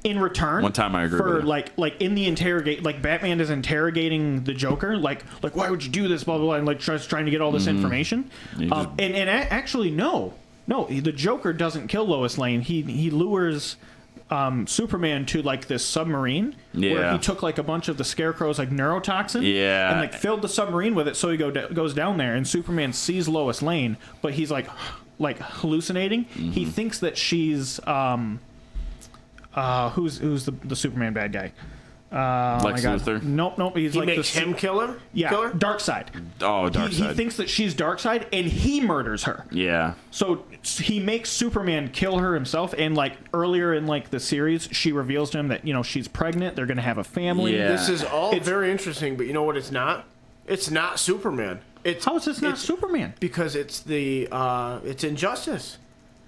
In return, One time I agree for with you. like in the interrogate, like Batman is interrogating the Joker, like why would you do this, blah blah blah, and like trying to get all this information. Actually no, the Joker doesn't kill Lois Lane. He lures Superman to like this submarine where Yeah. he took like a bunch of the Scarecrow's like neurotoxin, Yeah. and like filled the submarine with it. So he goes down there, and Superman sees Lois Lane, but he's like hallucinating. He thinks that she's who's the Superman bad guy? Lex Luthor. Nope. He's He like makes him killer. Yeah, Killer. Darkseid. Oh, He Darkseid. thinks that she's Darkseid, and he murders her. Yeah. So he makes Superman kill her himself. And like earlier in like the series, she reveals to him that she's pregnant. They're gonna have a family. Yeah. This is all very interesting, but you know what? It's not. It's not Superman. It's How is this not it's- Superman? Because it's it's Injustice.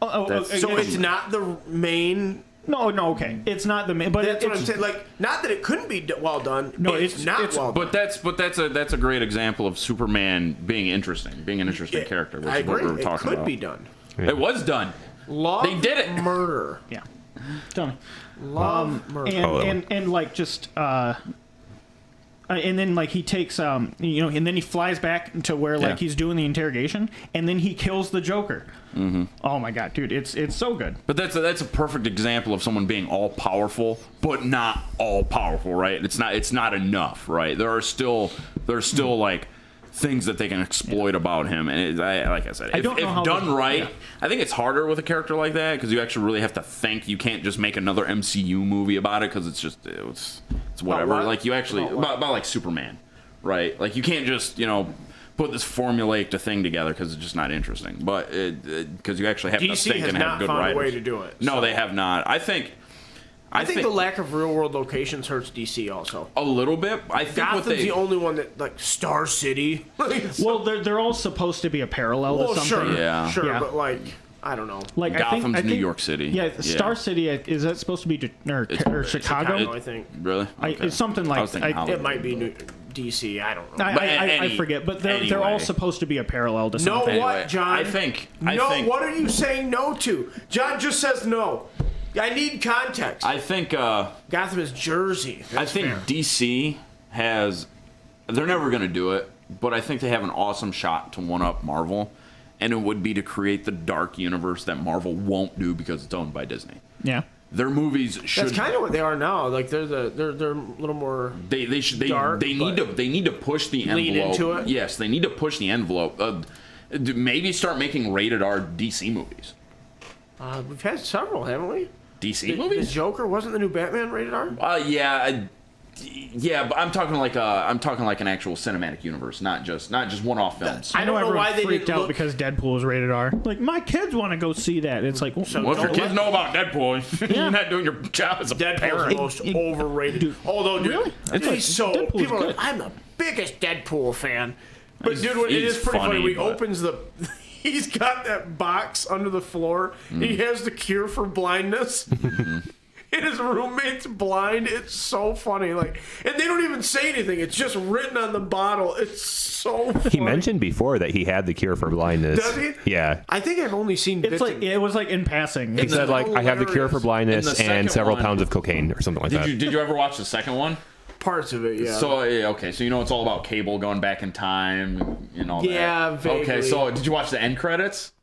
That's- So it's not the main. No, okay. It's not the main, but That's what I'm it's, saying. Like, not that it couldn't be well done. No, it's not well done. But that's a great example of Superman being interesting, being an interesting character. Which I is what agree. we were talking It could about. be done. It was done. Love They did it. Murder. yeah. Tell me. Love murder. And like just and then like he takes and then he flies back to where like Yeah. he's doing the interrogation, and then he kills the Joker. Mm-hmm. Oh my God, dude, it's so good. But that's a perfect example of someone being all powerful, but not all powerful, right? It's not enough, right? There's still like things that they can exploit about him, and like I said, if don't know how done they- right, yeah. I think it's harder with a character like that because you actually really have to think. You can't just make another MCU movie about it because it's whatever. what? Like you actually About what? about like Superman, right? Like you can't just put this formulaic thing together because it's just not interesting. But because you actually have to DC think has and have not good found writers. a way to do it. No, so. they have not. I think the lack of real world locations hurts DC also. a little bit. I think what Gotham's they the only one that like Star City. Well, they're all supposed to be a parallel well, to something. sure, Yeah. sure, Yeah. but like I don't know. Like Gotham's I think, New York City. Yeah, Yeah. Star City is that supposed to be or Chicago? I think really. It's something like I was thinking I- it Hollywood. might be DC. I don't know. I, But I forget, but they're all anyway. supposed to be a parallel to No, something. Anyway, what, John? I think. What are you saying no to? John just says no. I need context. I think. Gotham is Jersey. I That's think fair. DC has. They're never going to do it, but I think they have an awesome shot to one up Marvel, and it would be to create the dark universe that Marvel won't do because it's owned by Disney. Yeah. Their movies should. That's kind of what they are now. Like they're a little more. They should dark, they need to push the envelope. Lean into it? Yes, they need to push the envelope. Maybe start making rated R DC movies. We've had several, haven't we? DC The movies? Joker wasn't the new Batman rated R. Yeah, but I'm talking like an actual cinematic universe, not just one-off films. I don't know everyone why they freaked didn't out look. because Deadpool was rated R. Like my kids want to go see that. It's like So Well, if your don't kids let- know about Deadpool, you're not doing your job as a Deadpool's parent. the most overrated. Although, dude, Really? he's like- so Deadpool's people are good. like, I'm the biggest Deadpool fan. But He's- dude, it he's is pretty funny. funny, He but- opens the. He's got that box under the floor. He has the cure for blindness. And his roommate's blind. It's so funny. Like, and they don't even say anything. It's just written on the bottle. It's so funny. He mentioned before that he had the cure for blindness. Does he? Yeah. I think I've only seen it's bits like of- it was like in passing. He said, like, I have the cure for hilarious. blindness In the second and several one- pounds of cocaine or something like that. Did you ever watch the second one? parts of it. Yeah. So okay, so it's all about Cable going back in time and all that. Yeah, vaguely. Okay, so did you watch the end credits?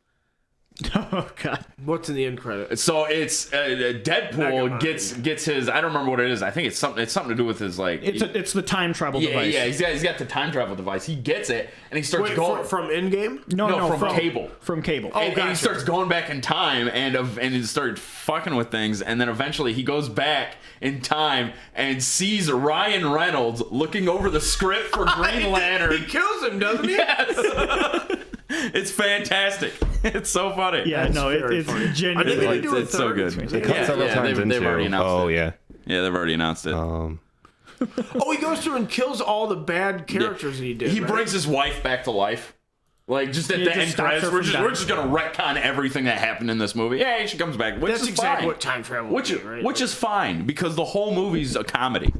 Oh God. What's in the end credit? So it's Deadpool gets his. I don't remember what it is. I think it's something to do with his like. It's the time travel device. Yeah, he's got the time travel device. He gets it and he starts going from Endgame. No, from Cable. From Cable. And, gotcha. and he starts going back in time and he starts fucking with things, and then eventually he goes back in time and sees Ryan Reynolds looking over the script for Green Lantern. He kills him, doesn't he? Yes. It's fantastic. It's so funny. Yeah, no, it's genuinely. Are they gonna do a It's so third? good. They cut several times they've already into. announced Oh it. yeah. Yeah, they've already announced it. Oh, he goes through and kills all the bad characters that he did. He right? brings his wife back to life. Like, just at Yeah, the just end stops credits, her we're from just going to retcon everything that happened in this movie. Yeah, she comes back, which That's is exactly fine. what time travel Which is, right? is fine, because the whole movie's a comedy.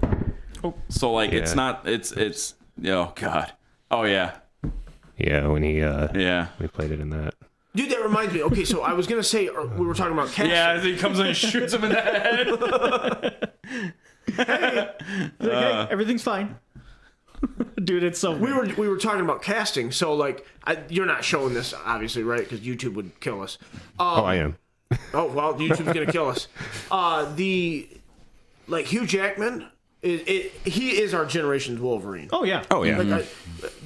So, like, it's Yeah. not, it's, oh, God. Oh, yeah. Yeah, when he Yeah. we played it in that. Dude, that reminds me. Okay, so I was gonna say we were talking about casting. Yeah, as he comes in and shoots him in the head. Hey, everything's fine. Dude, it's so We were talking about casting. So like, you're not showing this obviously, right? Because YouTube would kill us. I am. Oh well, YouTube's gonna kill us. Hugh Jackman. He is our generation's Wolverine. Oh yeah. Oh yeah. Like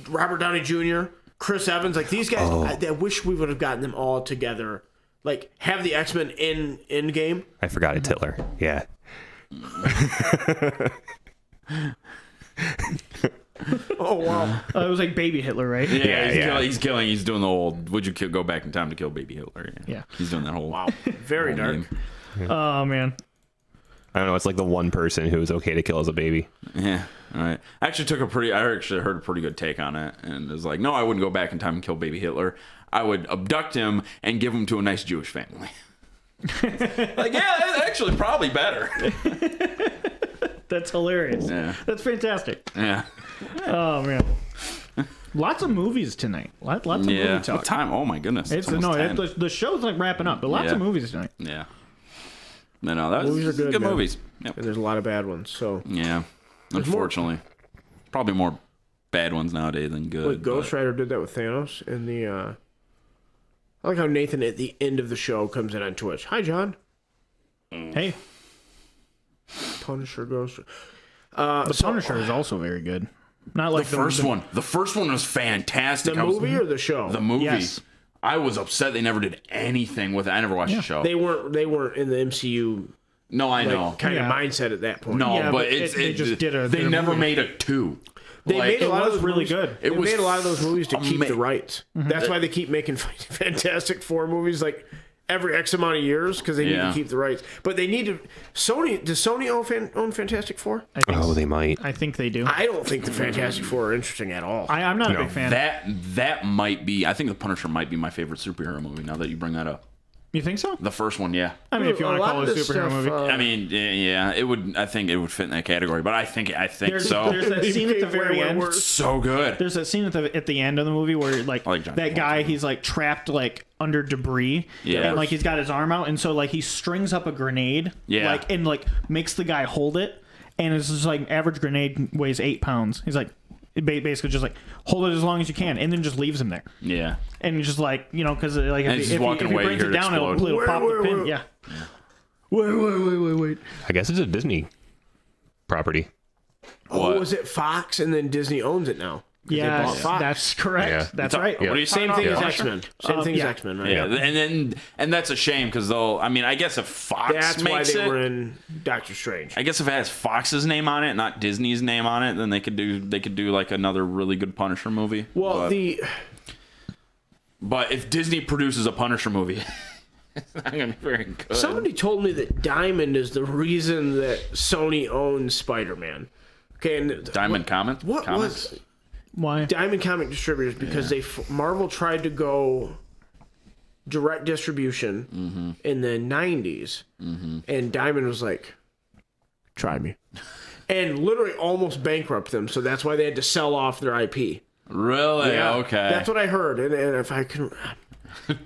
Robert Downey Jr., Chris Evans, like these guys. I wish we would have gotten them all together. Like have the X-Men in Endgame. I forgot it's Hitler. Yeah. Oh wow. It was like Baby Hitler, right? Yeah, he's killing. He's doing the old. Would you go back in time to kill Baby Hitler? Yeah. He's doing that whole. Wow. Very dark. meme. Oh man. I don't know. It's like the one person who was okay to kill as a baby. Yeah. All right. I actually heard a pretty good take on it, and it was like, no, I wouldn't go back in time and kill Baby Hitler. I would abduct him and give him to a nice Jewish family. Like, yeah, that's actually probably better. That's hilarious. Yeah. That's fantastic. Yeah. Oh man. Lots of movies tonight. Lots of movie Yeah. talk. What time? Oh my goodness. It's almost 10. the show's like wrapping up, but lots Yeah. of movies tonight. Yeah. No, that was Movies are good, man. movies. Yep. And there's a lot of bad ones. So Yeah. Unfortunately, probably more bad ones nowadays than good. like Ghost Rider did that with Thanos, and I like how Nathan at the end of the show comes in on Twitch. Hi, John. Hey, Punisher, Ghost. the Punisher is also very good. Not like The first one. The first one was fantastic. The movie or the show? The movie. Yes. I was upset they never did anything with it. I never watched the show. They weren't in the MCU No, I know. kind Yeah. of mindset at that point. No, Yeah, but but they just did They their never movie. made a 2. They made a it lot of was those really movies, good. They was made a lot of those movies to keep the rights. Mm-hmm. That's why they keep making Fantastic Four movies like every X amount of years because they need Yeah. to keep the rights. But they need to. Does Sony own Fantastic Four? I think, Oh, they might. I think they do. I don't think the Fantastic Four are interesting at all. I'm not a big fan. That might be. I think The Punisher might be my favorite superhero movie. Now that you bring that up, You think so? the first one, yeah. I mean, if you want to call it a superhero movie. I mean, yeah, it would. I think it would fit in that category. But I think There's so. that scene at the very end. So good. There's that scene at the end of the movie where like John that guy, he's like trapped like under debris, Yeah. and like he's got his arm out, and so like he strings up a grenade, Yeah. like and like makes the guy hold it, and it's just like average grenade weighs 8 pounds. He's like basically just like hold it as long as you can, and then just leaves him there, Yeah. and just like like And if, he's he, if, walking he away, brings you it hear it down, it'll explode. pop the pin. Yeah. Wait. I guess it's a Disney property. Oh, What? was it Fox and then Disney owns it now? 'Cause they bought Yes, Fox. that's correct. Yeah. That's right. What are you Same saying? thing as Yeah. X-Men. Same thing as yeah. X-Men, right? Yeah, and that's a shame because they'll. I mean, I guess if Fox That's why makes they it, were in Doctor Strange. I guess if it has Fox's name on it, not Disney's name on it, then they could do like another really good Punisher movie. Well, but if Disney produces a Punisher movie, it's not gonna be very good. somebody told me that Diamond is the reason that Sony owns Spider-Man. Okay, and Diamond Comics. what Comics? was Why? Diamond Comic Distributors? Because Marvel tried to go direct distribution in the 90s, and Diamond was like, "Try me," and literally almost bankrupt them. So that's why they had to sell off their IP. Really? Yeah, Okay. that's what I heard. And if I can,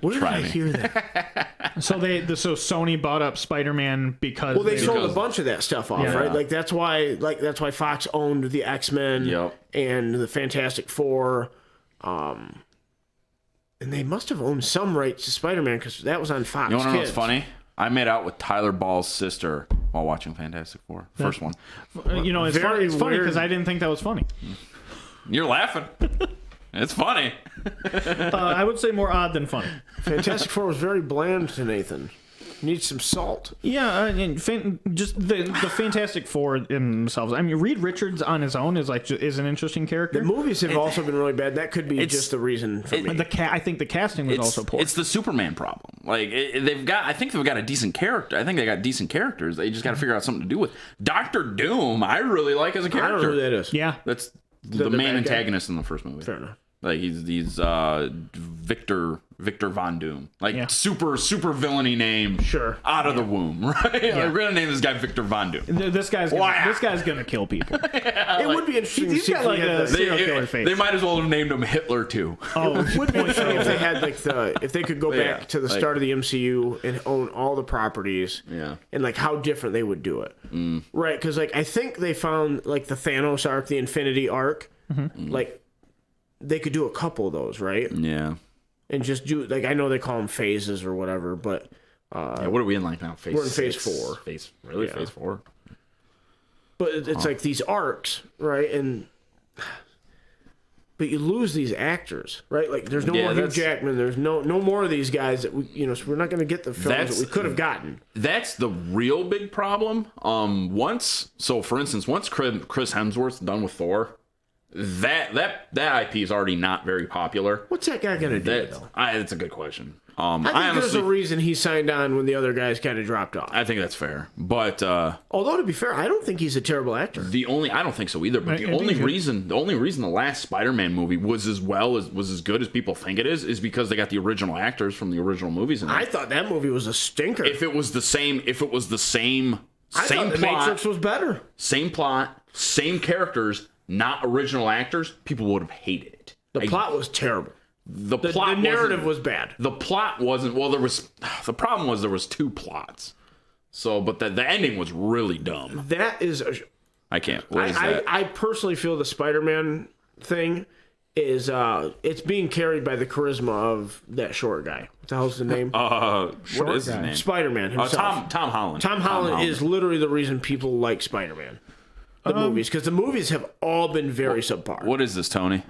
where did I hear that? So so Sony bought up Spider-Man because Well, they sold a Because- bunch of that stuff off, Yeah. right? Like that's why Fox owned the X-Men Yep. and the Fantastic Four. And they must have owned some rights to Spider-Man because that was on Fox. You want to know Kids. what's funny? I made out with Tyler Ball's sister while watching Fantastic Four. First one. You know, it's funny. It's funny because I didn't think that was funny. You're laughing. It's funny. I would say more odd than funny. Fantastic Four was very bland to Nathan. Needs some salt. Yeah, and just the Fantastic Four themselves. I mean, Reed Richards on his own is an interesting character. The movies have also been really bad. That could be just the reason for me. I think the casting was also poor. It's the Superman problem. Like I think they've got a decent character. I think they got decent characters. They just got to figure out something to do with. Doctor Doom, I really like as a character. I don't know who that is. Yeah, that's the main antagonist in the first movie. Fair enough. Like he's Victor Von Doom, like super villainy name, sure, out of the womb, right? Yeah. Like, we're gonna name this guy Victor Von Doom. This guy's gonna kill people. It would be interesting. He's got like a serial killer face. They might as well have named him Hitler too. Oh, it would be interesting if they had if they could go back to the start of the MCU and own all the properties, and like how different they would do it, right? Because like I think they found like the Thanos arc, the Infinity arc, like. They could do a couple of those, right? Yeah. And just do, like, I know they call them phases or whatever, but... what are we in like now? We're in phase 4. Phase 4? But it's like these arcs, right? But you lose these actors, right? Like, there's no more Hugh Jackman. There's no more of these guys that we, so we're not going to get the films that we could have gotten. That's the real big problem. For instance, once Chris Hemsworth's done with Thor... That IP is already not very popular. What's that guy gonna do? That's a good question. I think there's a reason he signed on when the other guys kind of dropped off. I think that's fair, but although to be fair, I don't think he's a terrible actor. I don't think so either. But the only reason the last Spider-Man movie was as good as people think it is because they got the original actors from the original movies. I thought that movie was a stinker. If it was the same I thought The Matrix was better. Same plot, same characters. Not original actors, people would have hated it. The plot was terrible. The narrative was bad. The plot wasn't. Well, the problem was there was 2 plots. So, but the ending was really dumb. That is. I can't. What is that? I personally feel the Spider-Man thing is it's being carried by the charisma of that short guy. What the hell's the name? What is his name? Spider-Man himself. Tom Holland. Tom Holland is literally the reason people like Spider-Man. The movies, because the movies have all been very subpar. What is this, Tony?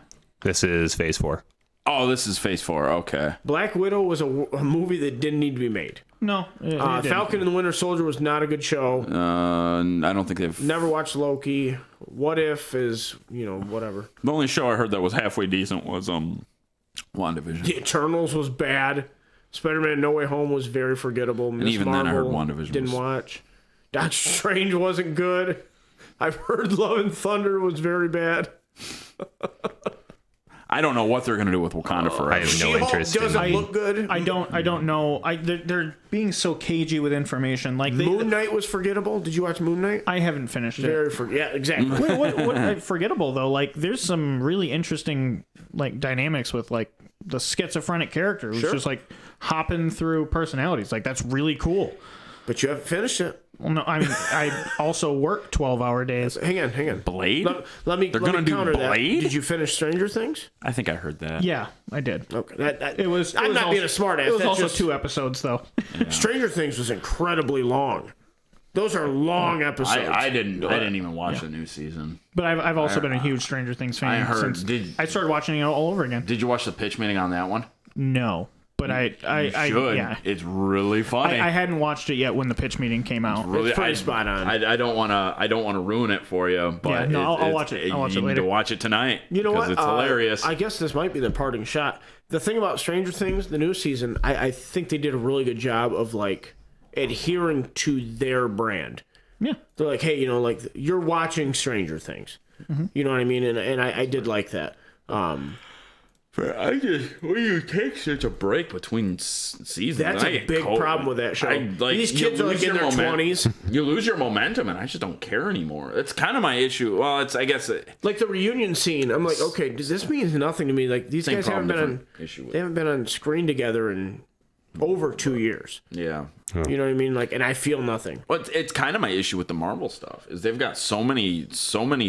This is Phase 4. Oh, this is Phase 4. Okay. Black Widow was a movie that didn't need to be made. No. Falcon and the Winter Soldier was not a good show. I don't think they've... Never watched Loki. What If is, whatever. The only show I heard that was halfway decent was WandaVision. The Eternals was bad. Spider-Man No Way Home was very forgettable. And even then I heard WandaVision didn't watch. Doctor Strange wasn't good. I've heard Love and Thunder was very bad. I don't know what they're going to do with Wakanda Forever. I have no interest. Doesn't look good. I don't know. They're being so cagey with information. Like Moon Knight was forgettable. Did you watch Moon Knight? I haven't finished it. Yeah, exactly. Wait, what forgettable though? Like, there's some really interesting like dynamics with like the schizophrenic character who's just like hopping through personalities. Like, that's really cool. But you haven't finished it. Well, no, I mean, I also work 12-hour days. Hang on. Blade? Let me counter do that. Blade? Did you finish Stranger Things? I think I heard that. Yeah, I did. Okay. It was. I'm not being a smartass. It was That's also just, 2 episodes, though. Yeah. Stranger Things was incredibly long. Those are long episodes. I didn't even watch the new season. But I've also been a huge Stranger Things fan. I heard. I started watching it all over again. Did you watch the pitch meeting on that one? No. But I should. Yeah. It's really funny. I hadn't watched it yet when the pitch meeting came out. It's pretty spot on. I don't want to ruin it for you, but I'll watch it. I'll watch it later. You need to watch it tonight. You know what? Because it's hilarious. I guess this might be the parting shot. The thing about Stranger Things, the new season, I think they did a really good job of like adhering to their brand. Yeah. They're like, hey, like you're watching Stranger Things. Mm-hmm. You know what I mean? And I did like that. When you take such a break between seasons, that's a big problem with that show. These kids are like in their 20s. You lose your momentum, and I just don't care anymore. That's kind of my issue. Well, I guess like the reunion scene. I'm like, okay, does this mean nothing to me? Like these guys haven't been on screen together in over 2 years. Yeah. You know what I mean? Like, and I feel nothing. But it's kind of my issue with the Marvel stuff is they've got so many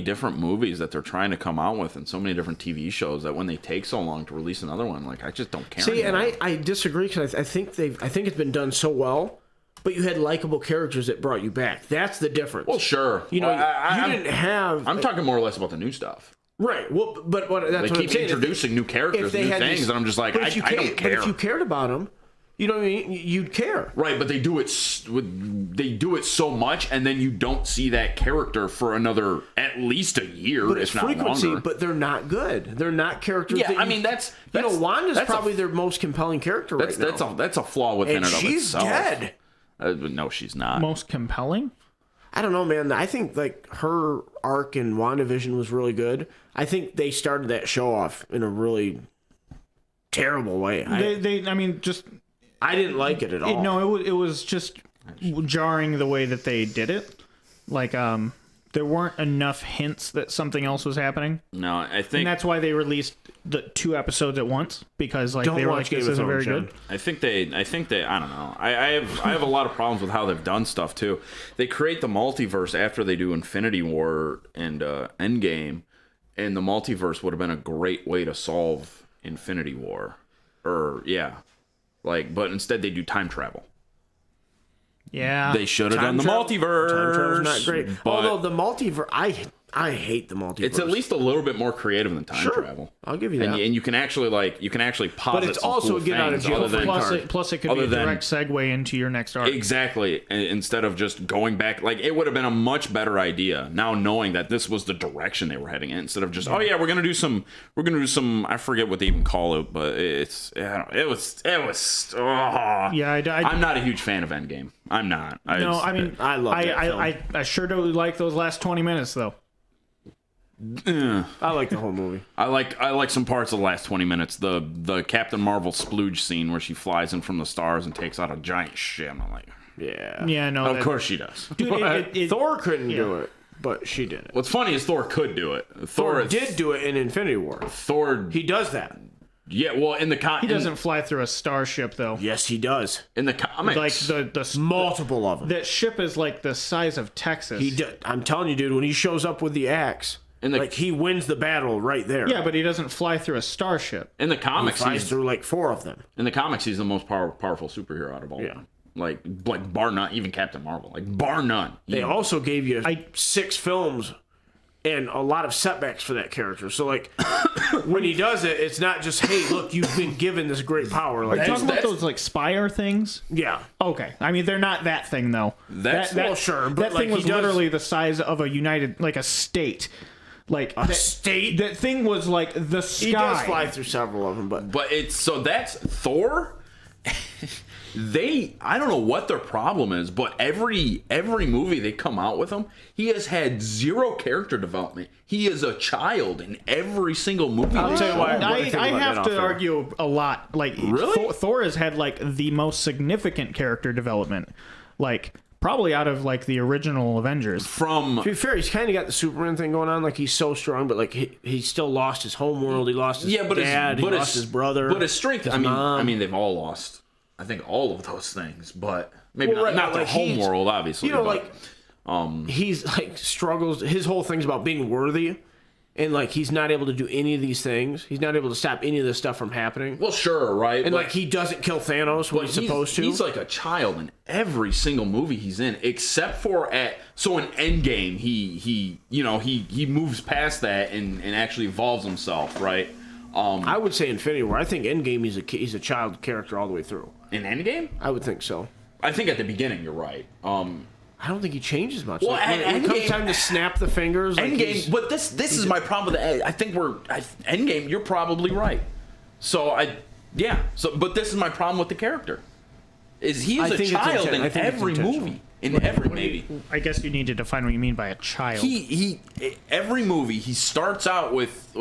different movies that they're trying to come out with and so many different TV shows that when they take so long to release another one, like I just don't care. See, anymore. and I disagree because I think it's been done so well, but you had likable characters that brought you back. That's the difference. Well, sure. You know, you didn't have. I'm talking more or less about the new stuff. Right. Well, but that's They what I'm keep saying. introducing new characters, new things, and I'm just like, I don't care. But if you cared about them, you know what I mean? You'd care. Right, but they do it so much, and then you don't see that character for another at least a year, But if it's not frequency, longer. but they're not good. They're not characters. Yeah, that I mean that's Wanda's that's probably their most compelling character right now. That's a flaw within And it of she's itself. dead. But no, she's not. Most compelling? I don't know, man. I think like her arc in WandaVision was really good. I think they started that show off in a really terrible way. I didn't like it at all. No, it was just jarring the way that they did it. Like, there weren't enough hints that something else was happening. No, I And think that's why they released the 2 episodes at once, because like Don't they were watch like, Game this of isn't very Thrones, good. I think they I don't know. I have a lot of problems with how they've done stuff too. They create the multiverse after they do Infinity War and Endgame, and the multiverse would have been a great way to solve Infinity War. But instead they do time travel. Yeah. They should have done the multiverse. Time travel's not great. but Although the multiverse, I hate the multiverse. it's at least a little bit more creative than time travel. I'll give you that. And you can actually posit But it's some also cool a get out of things jail other than- free Plus, it could be other a than- direct segue into your next arc. Exactly. Instead of just going back, like it would have been a much better idea now knowing that this was the direction they were heading in, instead of just we're gonna do some I forget what they even call it, but I'm not a huge fan of Endgame. I'm not. I love that film. I sure do like those last 20 minutes though. I like the whole movie. I like some parts of the last 20 minutes. The Captain Marvel splooge scene where she flies in from the stars and takes out a giant ship. I'm like, Yeah, no. of course she does. Dude, Thor couldn't do it, but she did it. What's funny is Thor could do it. Thor did do it in Infinity War. Thor. He does that. Yeah, well, he doesn't fly through a starship though. Yes, he does. in the comics. Like the Multiple of them. that ship is like the size of Texas. I'm telling you, dude. When he shows up with the axe, he wins the battle right there. Yeah, but he doesn't fly through a starship. in the He comics, flies through like 4 of them. in the comics, he's the most powerful superhero out of all. Yeah. of them. Like bar none, even Captain Marvel, like bar none. They also gave you 6 films and a lot of setbacks for that character. So like when he does it, it's not just, hey, look, you've been given this great power. Like, Are you talking about those like Spire things? yeah. Okay, I mean they're not that thing though. Well, sure, but that like, thing was he does- literally the size of a state. Like A state? That thing was like the sky. He does fly through several of them, but that's Thor. I don't know what their problem is, but every movie they come out with him, he has had 0 character development. He is a child in every single movie. I'll tell you why. I have to argue a lot. Like Really? Thor has had like the most significant character development, like probably out of like the original Avengers. From to be fair, he's kind of got the Superman thing going on. Like he's so strong, but like he still lost his home world. He lost his dad. He lost his brother. But his strength. his mom. I mean, they've all lost. I think all of those things, but maybe Well, right, not their like, home he's- world, obviously. You know, but, like he's like struggles. His whole thing's about being worthy, and like he's not able to do any of these things. He's not able to stop any of this stuff from happening. well, sure, right? And but- like he doesn't kill Thanos when he's supposed to. He's like a child in every single movie he's in, except for in Endgame, he moves past that and actually evolves himself, right? I would say Infinity War. I think Endgame he's a child character all the way through. In Endgame, I would think so. I think at the beginning you're right. I don't think he changes much. Well, Like, at when it comes Endgame- time to snap the fingers, like Endgame, but this is my problem with the. I think Endgame. You're probably right. But this is my problem with the character. Is he I is a think it's child I in think it's every intentional. movie. In every movie. I guess you need to define what you mean by a child. He every movie he starts out with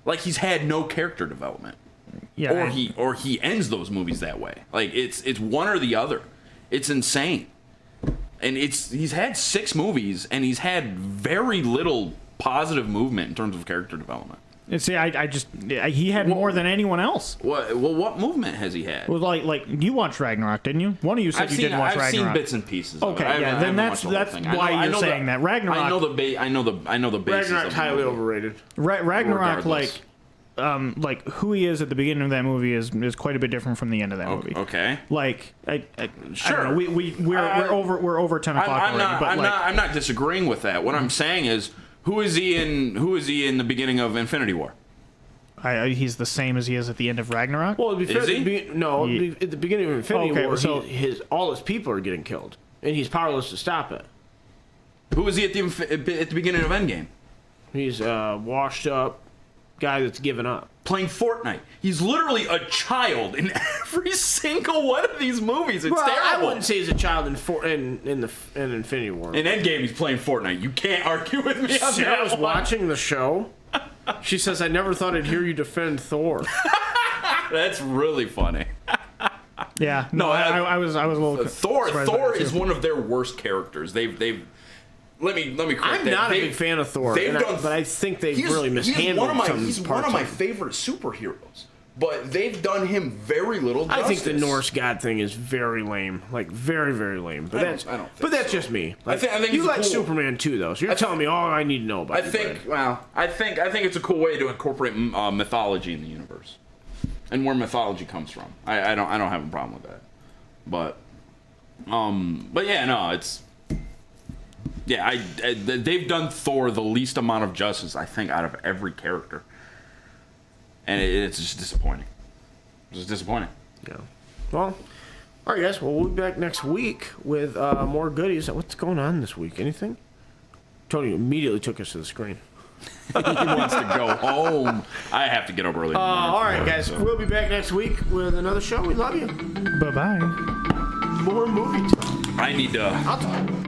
like he's had no character development. yeah, Or he ends those movies that way. Like it's one or the other. It's insane. And he's had 6 movies and he's had very little positive movement in terms of character development. And see, he had more than anyone else. What movement has he had? It was like you watched Ragnarok, didn't you? One of you said you didn't watch Ragnarok. I've seen bits and pieces. Of okay, it. yeah, then that's why you're saying that Ragnarok. I know the basis. Ragnarok's highly overrated. Ragnarok, like who he is at the beginning of that movie is quite a bit different from the end of that movie. Okay. Like, sure. I don't know, we're over 10 o'clock already. I'm not disagreeing with that. What I'm saying is, who is he in the beginning of Infinity War? He's the same as he is at the end of Ragnarok. Well, is he? At the beginning of Infinity War, so all his people are getting killed, and he's powerless to stop it. Who is he at the beginning of Endgame? He's a washed up guy that's given up. Playing Fortnite. He's literally a child in every single one of these movies. It's terrible. I wouldn't say he's a child in Infinity War. In Endgame, he's playing Fortnite. You can't argue with me on Sarah that was watching the show. She says, "I never thought I'd hear you defend Thor." That's really funny. Yeah. No, I was a little. Thor is one of their worst characters. They've. Let me correct that. I'm not a big fan of Thor, but I think they've really mishandled He's one of my favorite superheroes, but they've done him very little justice. I think the Norse god thing is very lame, like very, very lame. But that's just me. Like, I think you like Superman too, though. So you're telling me all I need to know about. I think it's a cool way to incorporate mythology in the universe, and where mythology comes from. I don't have a problem with that, but yeah, no, it's. Yeah, they've done Thor the least amount of justice, I think, out of every character. And it's just disappointing. It's just disappointing. Yeah. Well, all right, guys. Well, we'll be back next week with more goodies. What's going on this week? Anything? Tony immediately took us to the screen. He wants to go home. I have to get up early. All right, guys. So. We'll be back next week with another show. We love you. Bye-bye. More movie time. I need to... I'll talk.